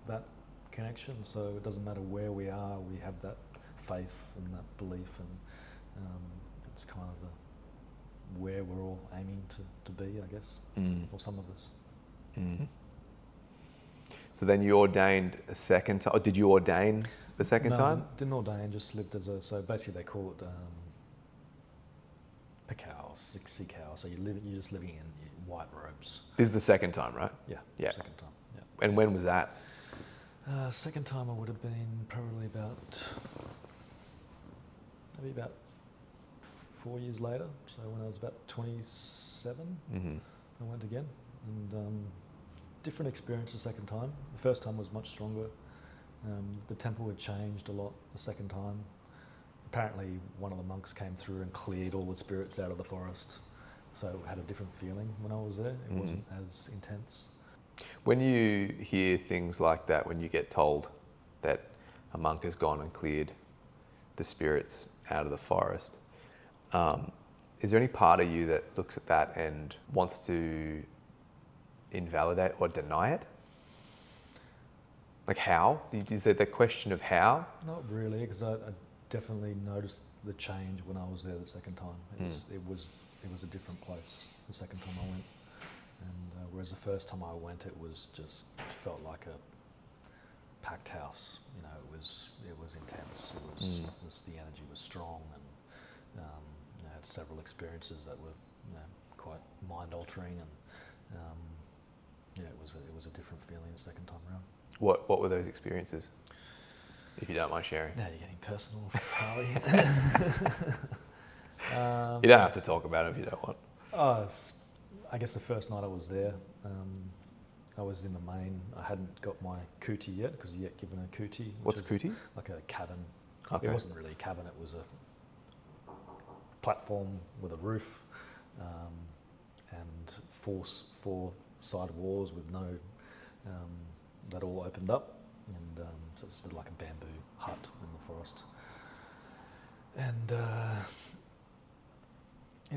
that connection. So it doesn't matter where we are, we have that faith and that belief, and it's kind of where we're all aiming to be, I guess, or some of us. Mm. So then you ordained a second time. Did you ordain the second time? No, didn't ordain, just lived so basically they call it Pakao, Sikao. So you're just living in white robes. This is the second time, right? Yeah. Second time, yeah. And when was that? Second time I would have been probably maybe about 4 years later. So when I was about 27, I went again. and different experience the second time. The first time was much stronger. The temple had changed a lot the second time. Apparently one of the monks came through and cleared all the spirits out of the forest, so it had a different feeling when I was there. It wasn't as intense. When you hear things like that, when you get told that a monk has gone and cleared the spirits out of the forest, is there any part of you that looks at that and wants to invalidate or deny it? Like how? Is there the question of how? Not really, because I definitely noticed the change when I was there the second time. It was a different place the second time I went, and whereas the first time I went, it felt like a packed house. You know, it was intense. The energy was strong, and I had several experiences that were quite mind altering, and it was a different feeling the second time around. What were those experiences, if you don't mind sharing? Now you're getting personal, Harley. You don't have to talk about it if you don't want. I guess the first night I was there, I was in the main. I hadn't got my kuti yet, because you get given a kuti. What's a kuti? Like a cabin. Okay. It wasn't really a cabin, it was a platform with a roof, and four side walls with no, that all opened up, and so it's like a bamboo hut in the forest. And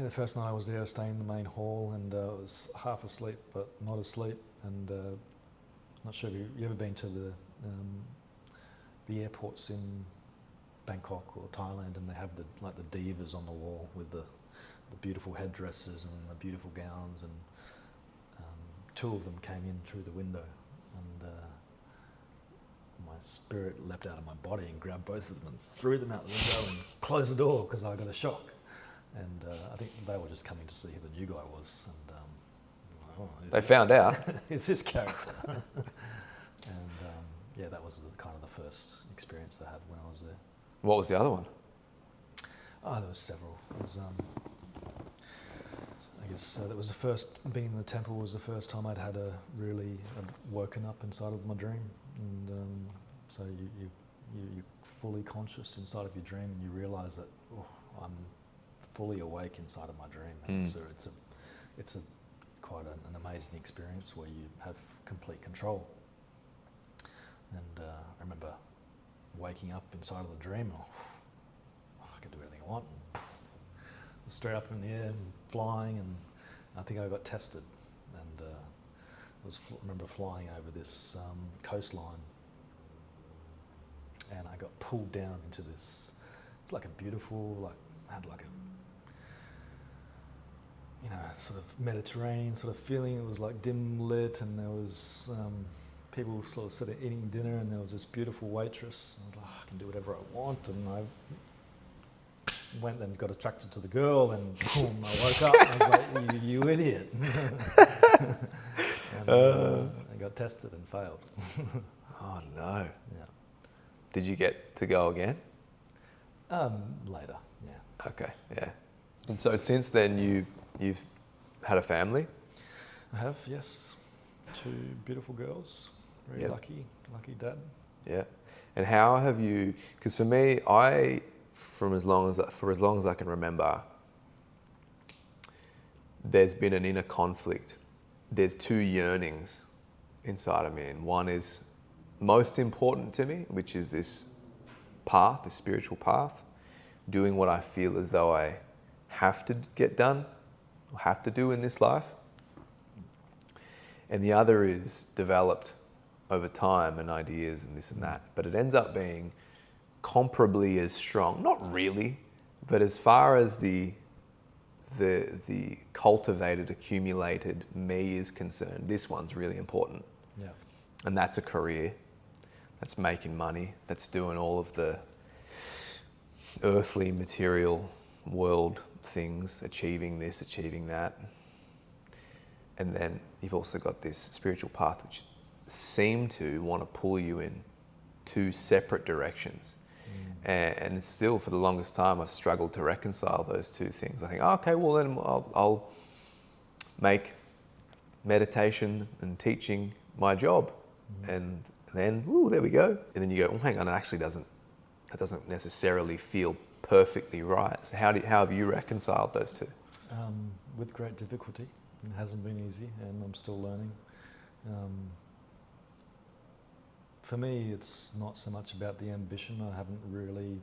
the first night I was there, I was staying in the main hall, and I was half asleep but not asleep. And not sure if you ever been to the airports in Bangkok or Thailand, and they have the divas on the wall with the beautiful headdresses and the beautiful gowns, and two of them came in through the window, and my spirit leapt out of my body and grabbed both of them and threw them out the window and closed the door because I got a shock. And I think they were just coming to see who the new guy was, and they found out. It's this character. And that was kind of the first experience I had when I was there. What was the other one? Oh, there was several. It was, I guess that was the first, being in the temple was the first time I'd really woken up inside of my dream. And so you're fully conscious inside of your dream, and you realise that, I'm fully awake inside of my dream. And so it's a quite an amazing experience where you have complete control. And I remember waking up inside of the dream, and I could do anything I want. And straight up in the air and flying, and I think I got tested. And I remember flying over this coastline, and I got pulled down into this. It's like a beautiful, had like a sort of Mediterranean sort of feeling. It was like dim lit, and there was people sort of eating dinner, and there was this beautiful waitress. I was like, I can do whatever I want, and I went and got attracted to the girl, and boom, I woke up. I was like, you idiot. And I got tested and failed. Oh no. Yeah. Did you get to go again? Later, yeah. Okay, yeah. And so since then you've had a family? I have, yes. 2 beautiful girls. Very lucky dad. Yeah. And how have you? Because for me, for as long as I can remember, there's been an inner conflict. There's 2 yearnings inside of me, and one is most important to me, which is this path, this spiritual path, doing what I feel as though I have to get done, or have to do in this life. And the other is developed over time, and ideas and this and that. But it ends up being comparably as strong. Not really, but as far as the cultivated, accumulated me is concerned, this one's really important. Yeah. And that's a career. That's making money. That's doing all of the earthly, material world things, achieving this, achieving that. And then you've also got this spiritual path, which seem to want to pull you in 2 separate directions. And still, for the longest time, I've struggled to reconcile those 2 things. I think, okay, well then I'll make meditation and teaching my job. And then, there we go. And then you go, hang on, that doesn't necessarily feel perfectly right. So how have you reconciled those two? With great difficulty. It hasn't been easy, and I'm still learning. For me, it's not so much about the ambition. I haven't really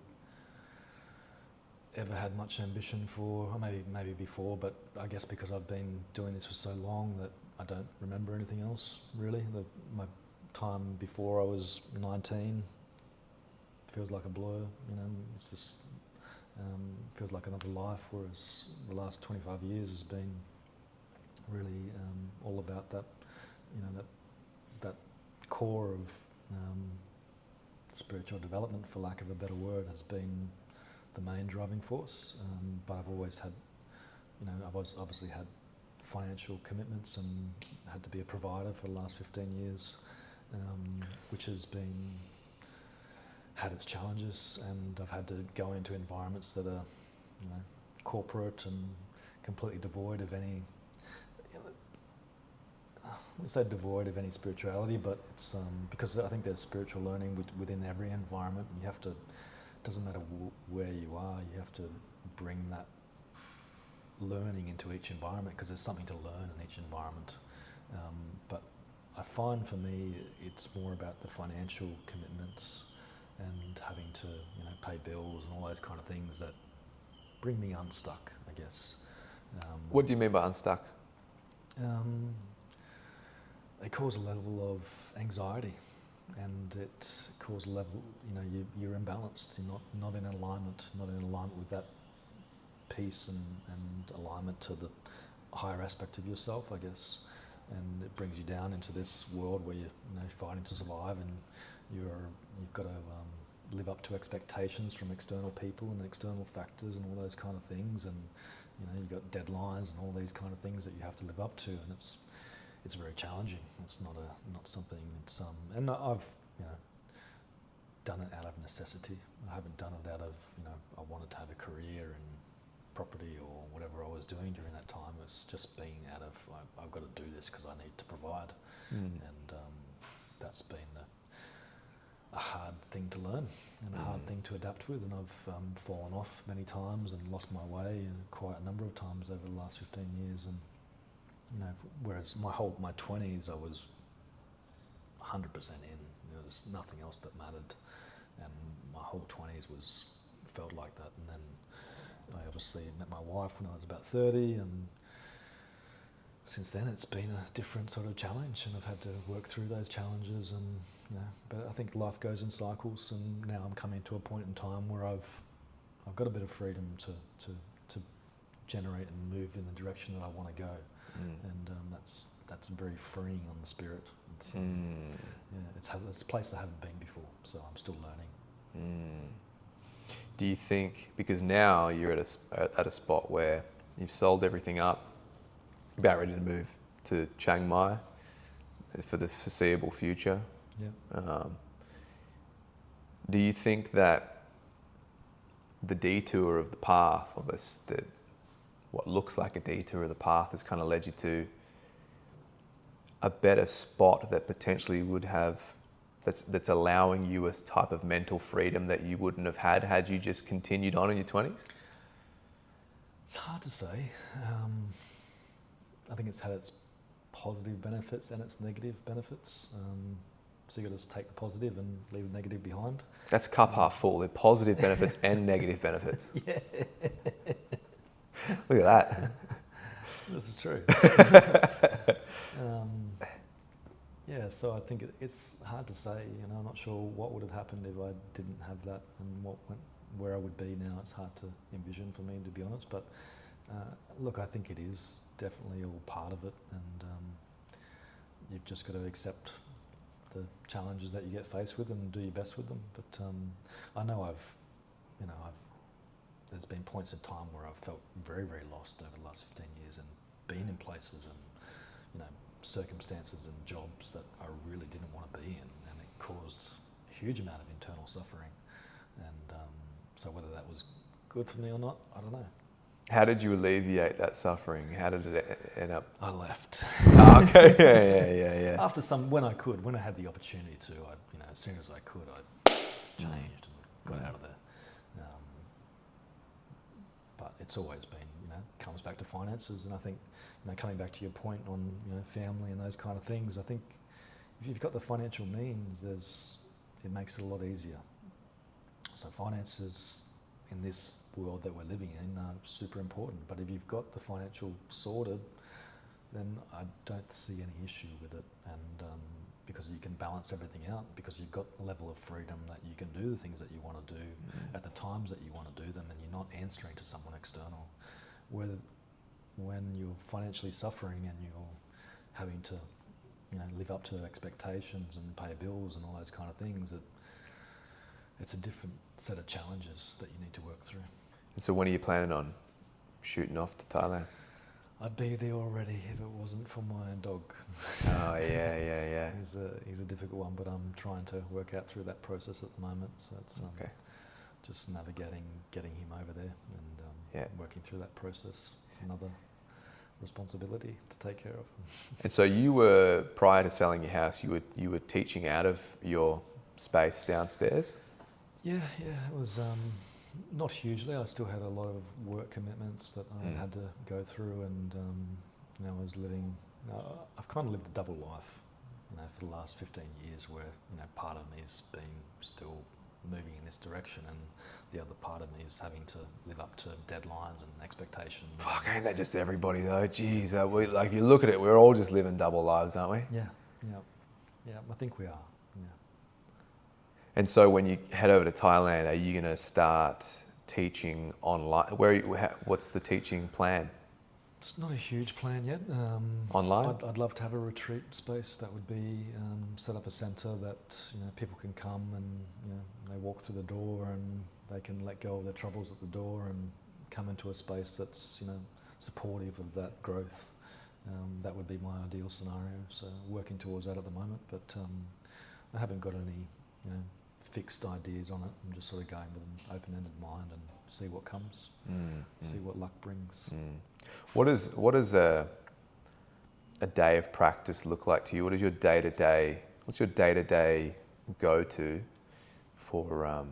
ever had much ambition for, or maybe before, but I guess because I've been doing this for so long that I don't remember anything else, really. My time before I was 19 feels like a blur, it's just feels like another life, whereas the last 25 years has been really all about that, that core of spiritual development, for lack of a better word, has been the main driving force. But I've always had, I've obviously had financial commitments and had to be a provider for the last 15 years, which has had its challenges, and I've had to go into environments that are, corporate and completely devoid of any, I wouldn't say devoid of any spirituality, but it's because I think there's spiritual learning within every environment. You have to, it doesn't matter where you are, you have to bring that learning into each environment, because there's something to learn in each environment. But I find for me it's more about the financial commitments and having to pay bills and all those kind of things that bring me unstuck, I guess. What do you mean by unstuck? They cause a level of anxiety, and it causes a level, you're imbalanced, you're not in alignment with that peace and alignment to the higher aspect of yourself, I guess. And it brings you down into this world where you're fighting to survive, and you've got to live up to expectations from external people and external factors and all those kind of things, and you've got deadlines and all these kind of things that you have to live up to, and it's very challenging. It's not something. It's and I've done it out of necessity. I haven't done it out of I wanted to have a career in property or whatever I was doing during that time. It's just being out of I've got to do this because I need to provide, and that's been a hard thing to learn and a hard thing to adapt with. And I've fallen off many times and lost my way quite a number of times over the last 15 years. And whereas my 20s I was 100% in. There's nothing else that mattered, and my whole 20s felt like that. And then I obviously met my wife when I was about 30, and since then it's been a different sort of challenge, and I've had to work through those challenges. And but I think life goes in cycles, and now I'm coming to a point in time where I've got a bit of freedom to generate and move in the direction that I want to go. And that's very freeing on the spirit. It's it's a place I haven't been before, so I'm still learning. Do you think, because now you're at a spot where you've sold everything up, about ready to move to Chiang Mai for the foreseeable future? Yeah. Do you think that the detour of the path, or what looks like a detour of the path, has kind of led you to a better spot that potentially would have, that's allowing you a type of mental freedom that you wouldn't have had you just continued on in your 20s? It's hard to say. I think it's had its positive benefits and its negative benefits. So you've got to take the positive and leave the negative behind. That's cup half full. There are positive benefits and negative benefits. Yeah. Look at that. This is true. Yeah, so I think it's hard to say. I'm not sure what would have happened if I didn't have that, and where I would be now. It's hard to envision for me, to be honest. But look, I think it is definitely all part of it, and you've just got to accept the challenges that you get faced with and do your best with them. But I know there's been points in time where I've felt very, very lost over the last 15 years, and been in places and circumstances and jobs that I really didn't want to be in, and it caused a huge amount of internal suffering. And so whether that was good for me or not, I don't know. How did you alleviate that suffering? How did it end up? I left. Oh, okay, yeah. After when I had the opportunity to, as soon as I could, I changed and got out of there. But it's always been, comes back to finances, and I think, coming back to your point on, family and those kind of things, I think if you've got the financial means, it makes it a lot easier. So finances in this world that we're living in are super important, but if you've got the financial sorted, then I don't see any issue with it, and because you can balance everything out, because you've got a level of freedom that you can do the things that you want to do at the times that you want to do them, and you're not answering to someone external. When you're financially suffering and you're having to, live up to expectations and pay bills and all those kind of things, it's a different set of challenges that you need to work through. And so when are you planning on shooting off to Thailand? I'd be there already if it wasn't for my dog. Oh, yeah. He's a difficult one, but I'm trying to work out through that process at the moment. So it's okay. Just navigating, getting him over there, and working through that process. It's another responsibility to take care of. And so you were, prior to selling your house, you were teaching out of your space downstairs? Yeah, it was not hugely. I still had a lot of work commitments that I had to go through, and I was living. I've kind of lived a double life, for the last 15 years, where part of me has been still moving in this direction, and the other part of me is having to live up to deadlines and expectations. Fuck, ain't that just everybody though? Jeez, if you look at it, we're all just living double lives, aren't we? Yeah. I think we are. Yeah. And so when you head over to Thailand, are you going to start teaching online? What's the teaching plan? It's not a huge plan yet. Online? I'd love to have a retreat space that would be set up a centre that people can come and they walk through the door and they can let go of their troubles at the door and come into a space that's supportive of that growth. That would be my ideal scenario. So working towards that at the moment, but I haven't got any fixed ideas on it. I'm just sort of going with an open-ended mind and see what comes, see what luck brings. What does a day of practice look like to you? What is your day-to-day? What's your day-to-day go-to for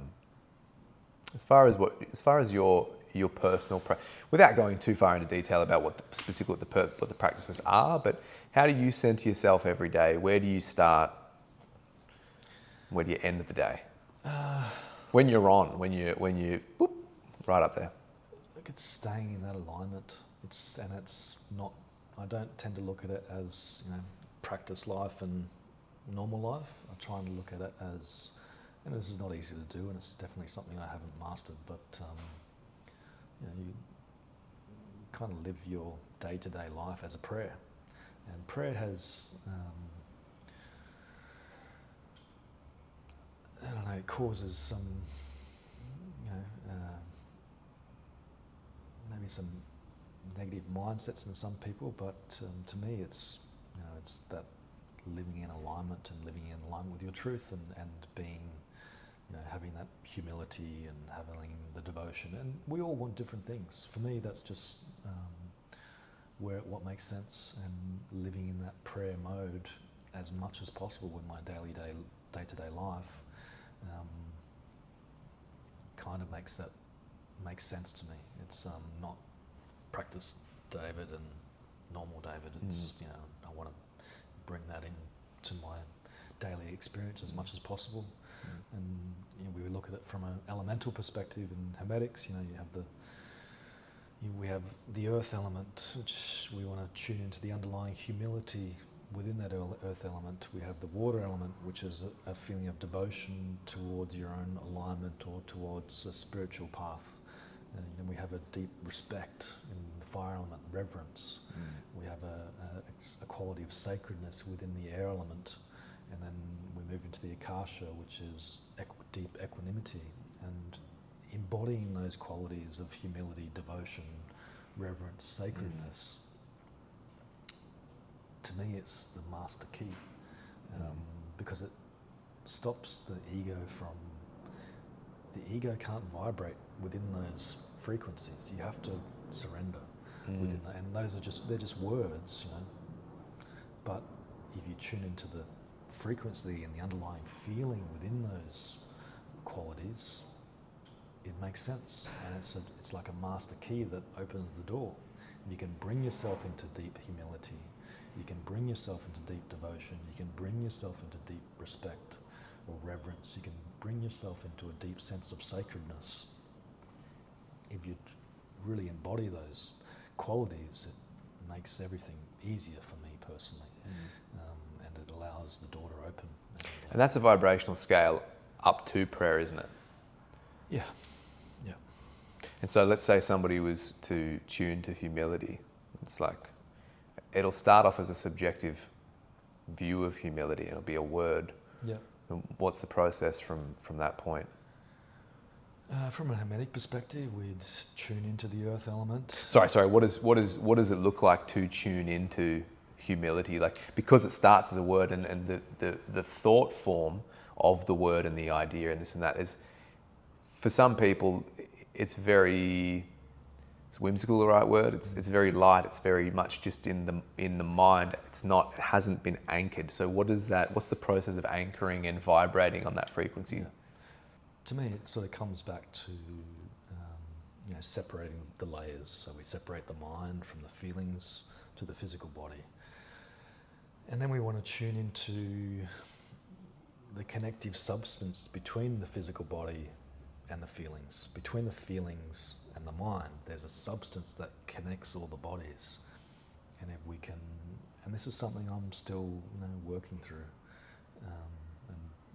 as far as your personal practice? Without going too far into detail about what the practices are, but how do you center yourself every day? Where do you start? Where do you end the day? When you're boop, right up there. Look, it's staying in that alignment. It's not. I don't tend to look at it as practice life and normal life. I try and look at it as, and this is not easy to do, and it's definitely something I haven't mastered. But you kind of live your day-to-day life as a prayer, and prayer has. I don't know, it causes some, maybe some negative mindsets in some people, but to me it's that living in alignment with your truth and being, having that humility and having the devotion. And we all want different things. For me, that's just what makes sense, and living in that prayer mode as much as possible in my day-to-day life. Kind of makes sense to me. It's not practice David and normal David. It's I want to bring that into my daily experience as much as possible. And we look at it from an elemental perspective in Hermetics. We have the earth element, which we want to tune into the underlying humility within that earth element. We have the water element, which is a feeling of devotion towards your own alignment or towards a spiritual path. We have a deep respect in the fire element, reverence. We have a quality of sacredness within the air element. And then we move into the akasha, which is deep equanimity. And embodying those qualities of humility, devotion, reverence, sacredness, to me it's the master key, because it stops the ego the ego can't vibrate within those frequencies. You have to surrender within that. And they're just words, you know. But if you tune into the frequency and the underlying feeling within those qualities, it makes sense. And it's like a master key that opens the door. You can bring yourself into deep humility. You can bring yourself into deep devotion. You can bring yourself into deep respect or reverence. You can bring yourself into a deep sense of sacredness. If you really embody those qualities, it makes everything easier for me personally. And it allows the door to open. And that's a vibrational scale up to prayer, isn't it? Yeah. And so let's say somebody was to tune to humility. It's like, it'll start off as a subjective view of humility. It'll be a word. Yeah. And what's the process from that point? From a Hermetic perspective, we'd tune into the earth element. Sorry. What does it look like to tune into humility? Like, because it starts as a word, and the thought form of the word and the idea and this and that is, for some people, it's whimsical, the right word. It's very light. It's very much just in the mind. It hasn't been anchored. So what's the process of anchoring and vibrating on that frequency? Yeah. To me, it sort of comes back to separating the layers. So we separate the mind from the feelings to the physical body. And then we want to tune into the connective substance between the physical body and the feelings. Between the feelings and the mind, there's a substance that connects all the bodies. And if we can, and this is something I'm still working through,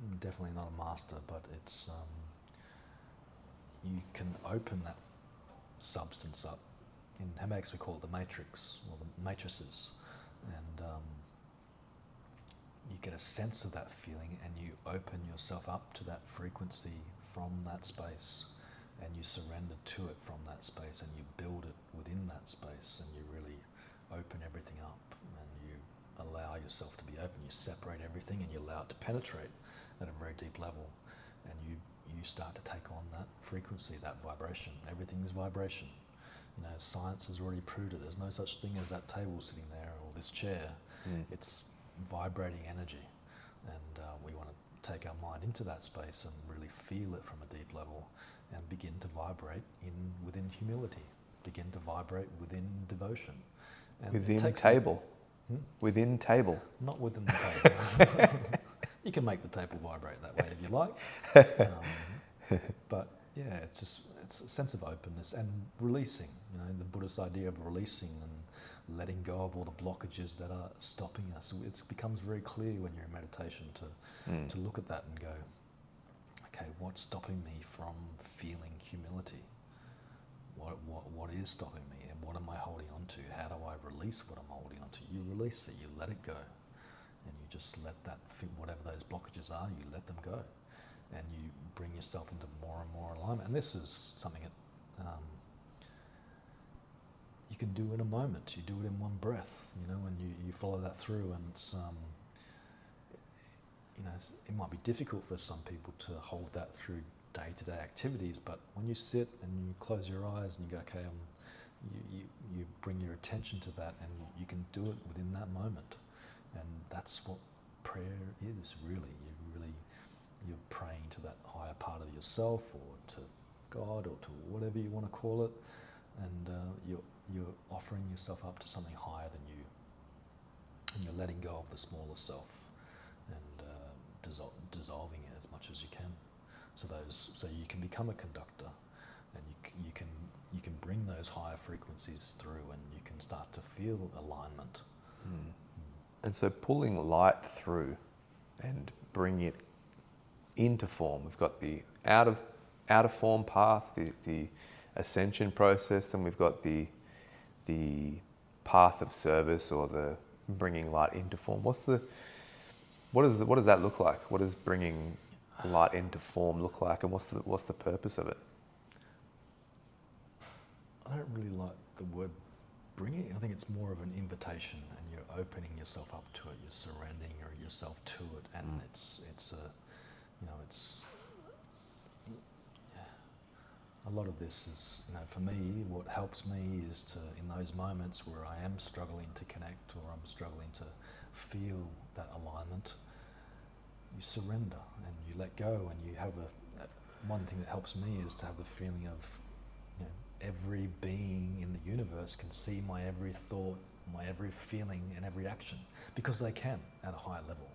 and definitely not a master, but it's you can open that substance up. In Hermetics we call it the matrix, or the matrices, and you get a sense of that feeling, and you open yourself up to that frequency from that space, and you surrender to it from that space, and you build it within that space, and you really open everything up, and you allow yourself to be open. You separate everything, and you allow it to penetrate at a very deep level, and you start to take on that frequency, that vibration. Everything is vibration. Science has already proved it. There's no such thing as that table sitting there or this chair. It's vibrating energy, and we want to take our mind into that space and really feel it from a deep level, and begin to vibrate within humility, begin to vibrate within devotion. And within table? Within table? Not within the table. You can make the table vibrate that way if you like. But yeah, it's a sense of openness and releasing, the Buddhist idea of releasing and letting go of all the blockages that are stopping us. It becomes very clear when you're in meditation to look at that and go, okay, what's stopping me from feeling humility? What is stopping me, and what am I holding on to? How do I release what I'm holding on to? You release it, you let it go, and you just let that, whatever those blockages are, you let them go, and you bring yourself into more and more alignment. And this is something that you can do in a moment. You do it in one breath, and you follow that through, and it's it might be difficult for some people to hold that through day-to-day activities, but when you sit and you close your eyes and you go, okay, you bring your attention to that, and you can do it within that moment. And that's what prayer is, really. You're praying to that higher part of yourself, or to God, or to whatever you want to call it, and you're offering yourself up to something higher than you, and you're letting go of the smaller self, and dissolving it as much as you can, so you can become a conductor, and you can bring those higher frequencies through, and you can start to feel alignment. And so pulling light through and bringing it into form. We've got the out of form path, the ascension process, and we've got the path of service, or the bringing light into form. What does that look like? What does bringing light into form look like, and what's the purpose of it? I don't really like the word bringing. I think it's more of an invitation, and you're opening yourself up to it. You're surrendering yourself to it, and a lot of this is, for me, what helps me is to, in those moments where I am struggling to connect or I'm struggling to feel that alignment, you surrender and you let go, and you have one thing that helps me is to have the feeling of, every being in the universe can see my every thought, my every feeling and every action, because they can at a higher level.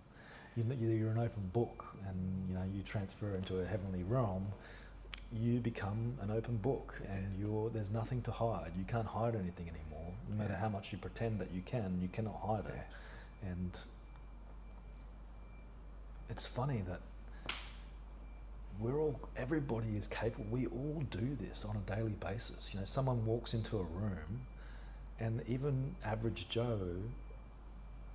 You're an open book, and you transfer into a heavenly realm, you become an open book, and there's nothing to hide. You can't hide anything anymore. No matter how much you pretend that you cannot hide it. And it's funny that everybody is capable. We all do this on a daily basis. Someone walks into a room, and even average Joe,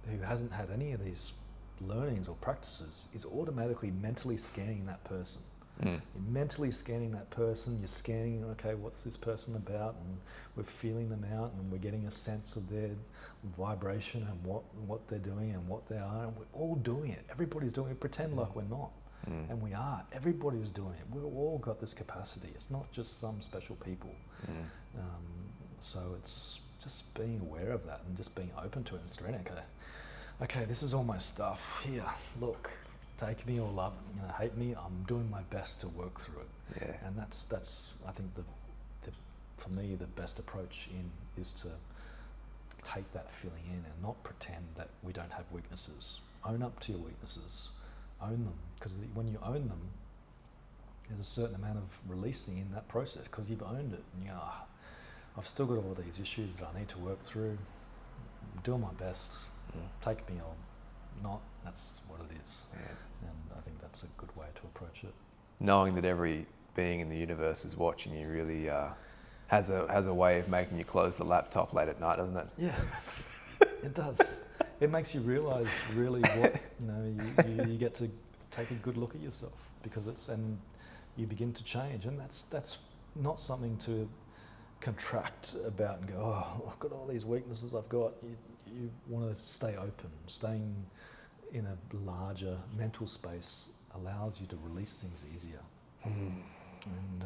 who hasn't had any of these learnings or practices, is automatically mentally scanning that person. You're mentally scanning that person, you're scanning, okay, what's this person about? And we're feeling them out, and we're getting a sense of their vibration and what they're doing and what they are. And we're all doing it. Everybody's doing it. Pretend like we're not. And we are. Everybody's doing it. We've all got this capacity. It's not just some special people. So it's just being aware of that and just being open to it and straight, okay, this is all my stuff. Here, look, take me or love, hate me. I'm doing my best to work through it. Yeah. And that's I think for me the best approach is to take that feeling in and not pretend that we don't have weaknesses. Own up to your weaknesses. Own them, because when you own them, there's a certain amount of releasing in that process, because you've owned it. And I've still got all these issues that I need to work through. I'm doing my best. Take me or not, that's what it is. And I think that's a good way to approach it. Knowing that every being in the universe is watching you really has a way of making you close the laptop late at night, doesn't it? Yeah, it does. It makes you realise really what, you get to take a good look at yourself, and you begin to change. And that's not something to contract about and go, oh, I've got all these weaknesses I've got. You want to stay open. Staying in a larger mental space allows you to release things easier. And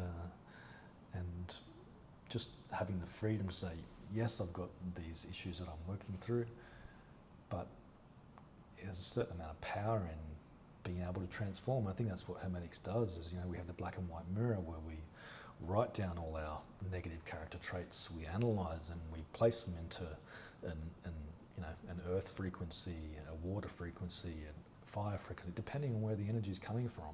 just having the freedom to say, yes, I've got these issues that I'm working through, but there's a certain amount of power in being able to transform. I think that's what Hermetics does, is, we have the black and white mirror where we write down all our negative character traits, we analyse them, we place them into an earth frequency, a water frequency, a fire frequency, depending on where the energy is coming from.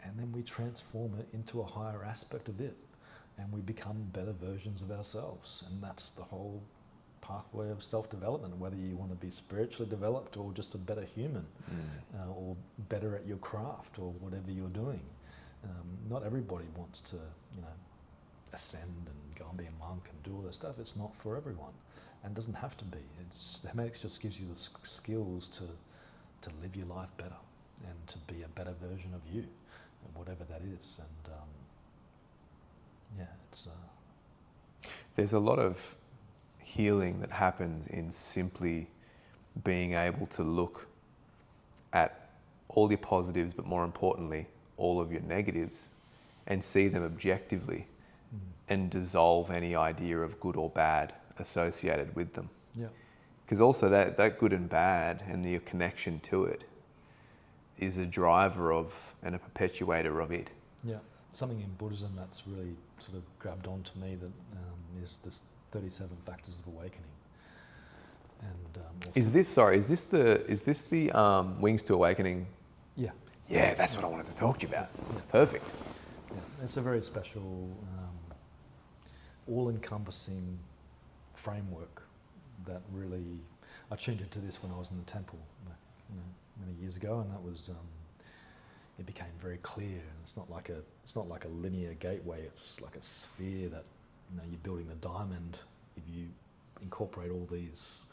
And then we transform it into a higher aspect of it, and we become better versions of ourselves. And that's the whole pathway of self-development, whether you want to be spiritually developed or just a better human, or better at your craft or whatever you're doing. Not everybody wants to, ascend and go and be a monk and do all this stuff. It's not for everyone, and doesn't have to be. Hermetics just gives you the skills to live your life better and to be a better version of you, whatever that is. And it's. There's a lot of healing that happens in simply being able to look at all your positives, but more importantly, all of your negatives, and see them objectively, and dissolve any idea of good or bad associated with them. Yeah. Because also that good and bad and your connection to it is a driver of and a perpetuator of it. Yeah. Something in Buddhism that's really sort of grabbed onto me that is this 37 factors of awakening. And is this the Wings to Awakening? Yeah. Yeah, that's what I wanted to talk to you about. Yeah. Perfect. Yeah. It's a very special, all-encompassing framework that really, I tuned into this when I was in the temple, many years ago, and that was, it became very clear. And it's not like a linear gateway. It's like a sphere that, you're building the diamond. If you incorporate all these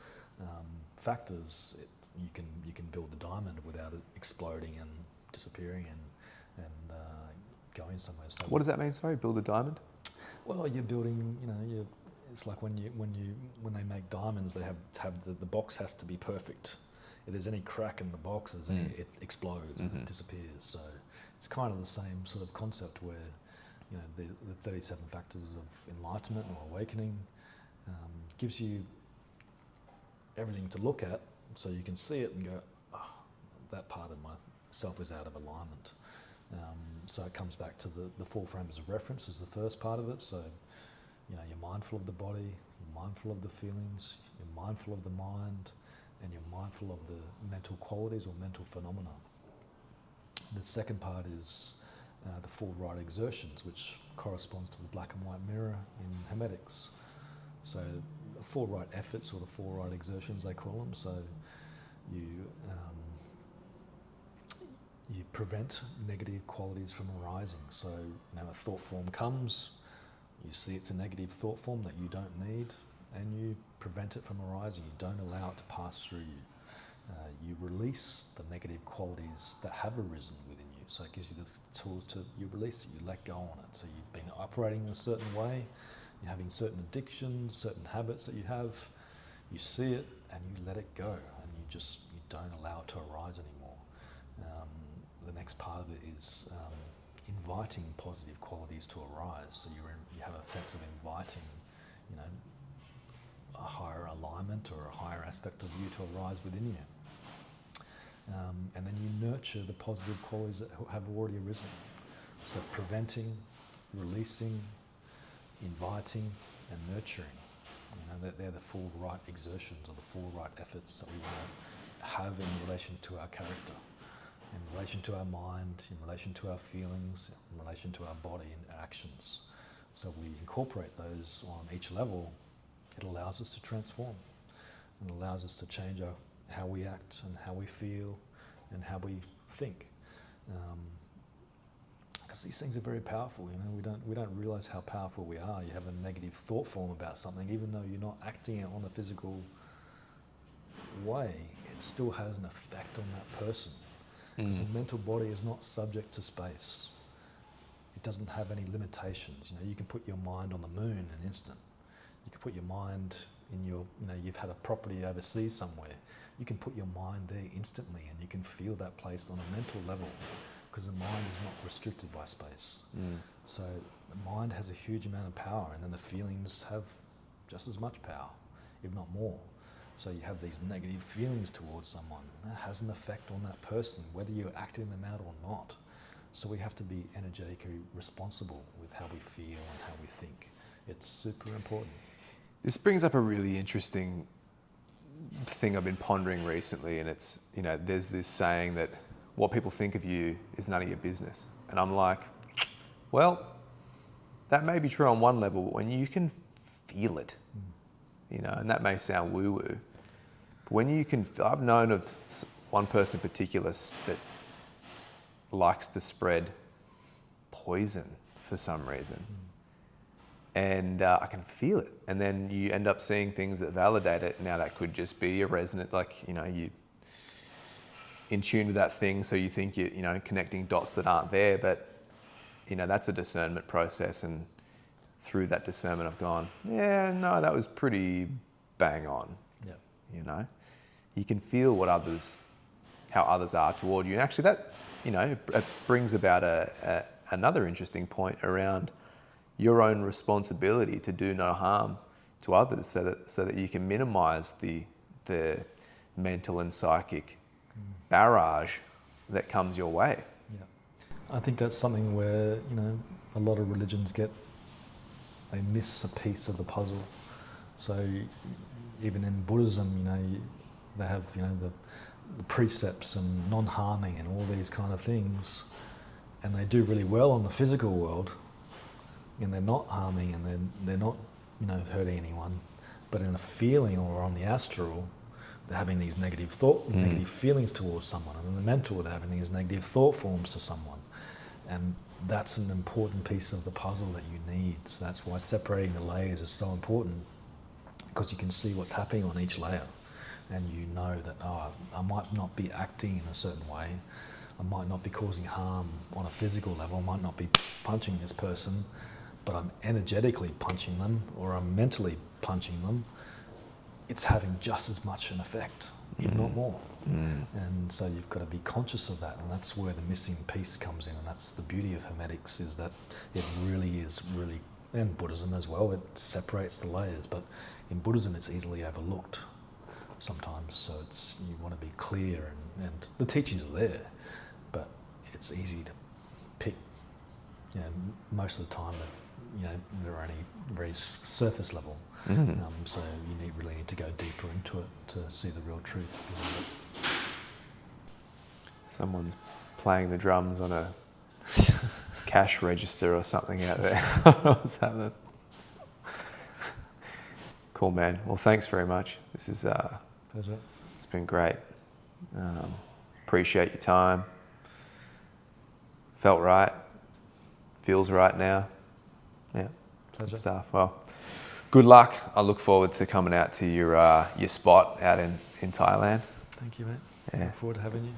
factors, you can build the diamond without it exploding and disappearing and going somewhere. So what does that mean? Sorry, build a diamond. Well, you're building. It's like when they make diamonds, they have the box has to be perfect. If there's any crack in the box, it explodes and it disappears. So it's kind of the same sort of concept where the 37 factors of enlightenment or awakening, gives you everything to look at so you can see it and go, oh, that part of myself is out of alignment. So it comes back to the 4 frames of reference is the first part of it. So, you're mindful of the body, you're mindful of the feelings, you're mindful of the mind, and you're mindful of the mental qualities or mental phenomena. The second part is the 4 right exertions, which corresponds to the black and white mirror in Hermetics. So the 4 right efforts, or the 4 right exertions they call them. So you prevent negative qualities from arising. So a thought form comes, you see it's a negative thought form that you don't need, and you prevent it from arising. You don't allow it to pass through you. You release the negative qualities that have arisen within you. So it gives you the tools you release it, you let go on it. So you've been operating in a certain way, you're having certain addictions, certain habits that you have, you see it and you let it go, and you don't allow it to arise anymore. The next part of it is inviting positive qualities to arise. So you have a sense of inviting, a higher alignment or a higher aspect of you to arise within you. And then you nurture the positive qualities that have already arisen. So preventing, releasing, inviting, and nurturing. They're the 4 right exertions or the 4 right efforts that we want to have in relation to our character, in relation to our mind, in relation to our feelings, in relation to our body and actions. So we incorporate those on each level. It allows us to transform, and allows us to change how we act and how we feel and how we think. Because these things are very powerful. We don't realize how powerful we are. You have a negative thought form about something, even though you're not acting it on a physical way, it still has an effect on that person. Because the mental body is not subject to space. It doesn't have any limitations. You can put your mind on the moon in an instant. You can put your mind in you've had a property overseas somewhere. You can put your mind there instantly, and you can feel that place on a mental level, because the mind is not restricted by space. So the mind has a huge amount of power, and then the feelings have just as much power, if not more. So you have these negative feelings towards someone. That has an effect on that person, whether you're acting them out or not. So we have to be energetically responsible with how we feel and how we think. It's super important. This brings up a really interesting thing I've been pondering recently, and it's, there's this saying that what people think of you is none of your business. And I'm like, well, that may be true on one level, but when you can feel it, and that may sound woo-woo, but when you can, I've known of one person in particular that likes to spread poison for some reason. And I can feel it. And then you end up seeing things that validate it. Now that could just be a resonant, you in tune with that thing, so you think you're connecting dots that aren't there, but that's a discernment process, and through that discernment I've gone, yeah, no, that was pretty bang on. Yeah. You can feel how others are toward you. And actually that, it brings about another interesting point around your own responsibility to do no harm to others, so that you can minimize the mental and psychic barrage that comes your way. Yeah, I think that's something where a lot of religions they miss a piece of the puzzle. So even in Buddhism, they have the precepts and non-harming and all these kind of things, and they do really well on the physical world, and they're not harming, and they're not hurting anyone, but in a feeling or on the astral, they're having these negative negative feelings towards someone, and in the mental, they're having these negative thought forms to someone, and that's an important piece of the puzzle that you need. So that's why separating the layers is so important, because you can see what's happening on each layer, and that I might not be acting in a certain way, I might not be causing harm on a physical level, I might not be punching this person, but I'm energetically punching them, or I'm mentally punching them. It's having just as much an effect, if not more. And so you've got to be conscious of that, and that's where the missing piece comes in, and that's the beauty of Hermetics, is that it really is and Buddhism as well, it separates the layers, but in Buddhism it's easily overlooked sometimes, so you want to be clear, and the teachings are there, but it's easy to pick, most of the time they're only very surface level, so you really need to go deeper into it to see the real truth behind it. Someone's playing the drums on a cash register or something out there. What's happening? Cool, man. Well, thanks very much. This is Pleasure. It's been great. Appreciate your time. Felt right. Feels right now. Yeah. Pleasure. Good stuff. Well, good luck. I look forward to coming out to your spot out in Thailand. Thank you, mate. Yeah. Look forward to having you.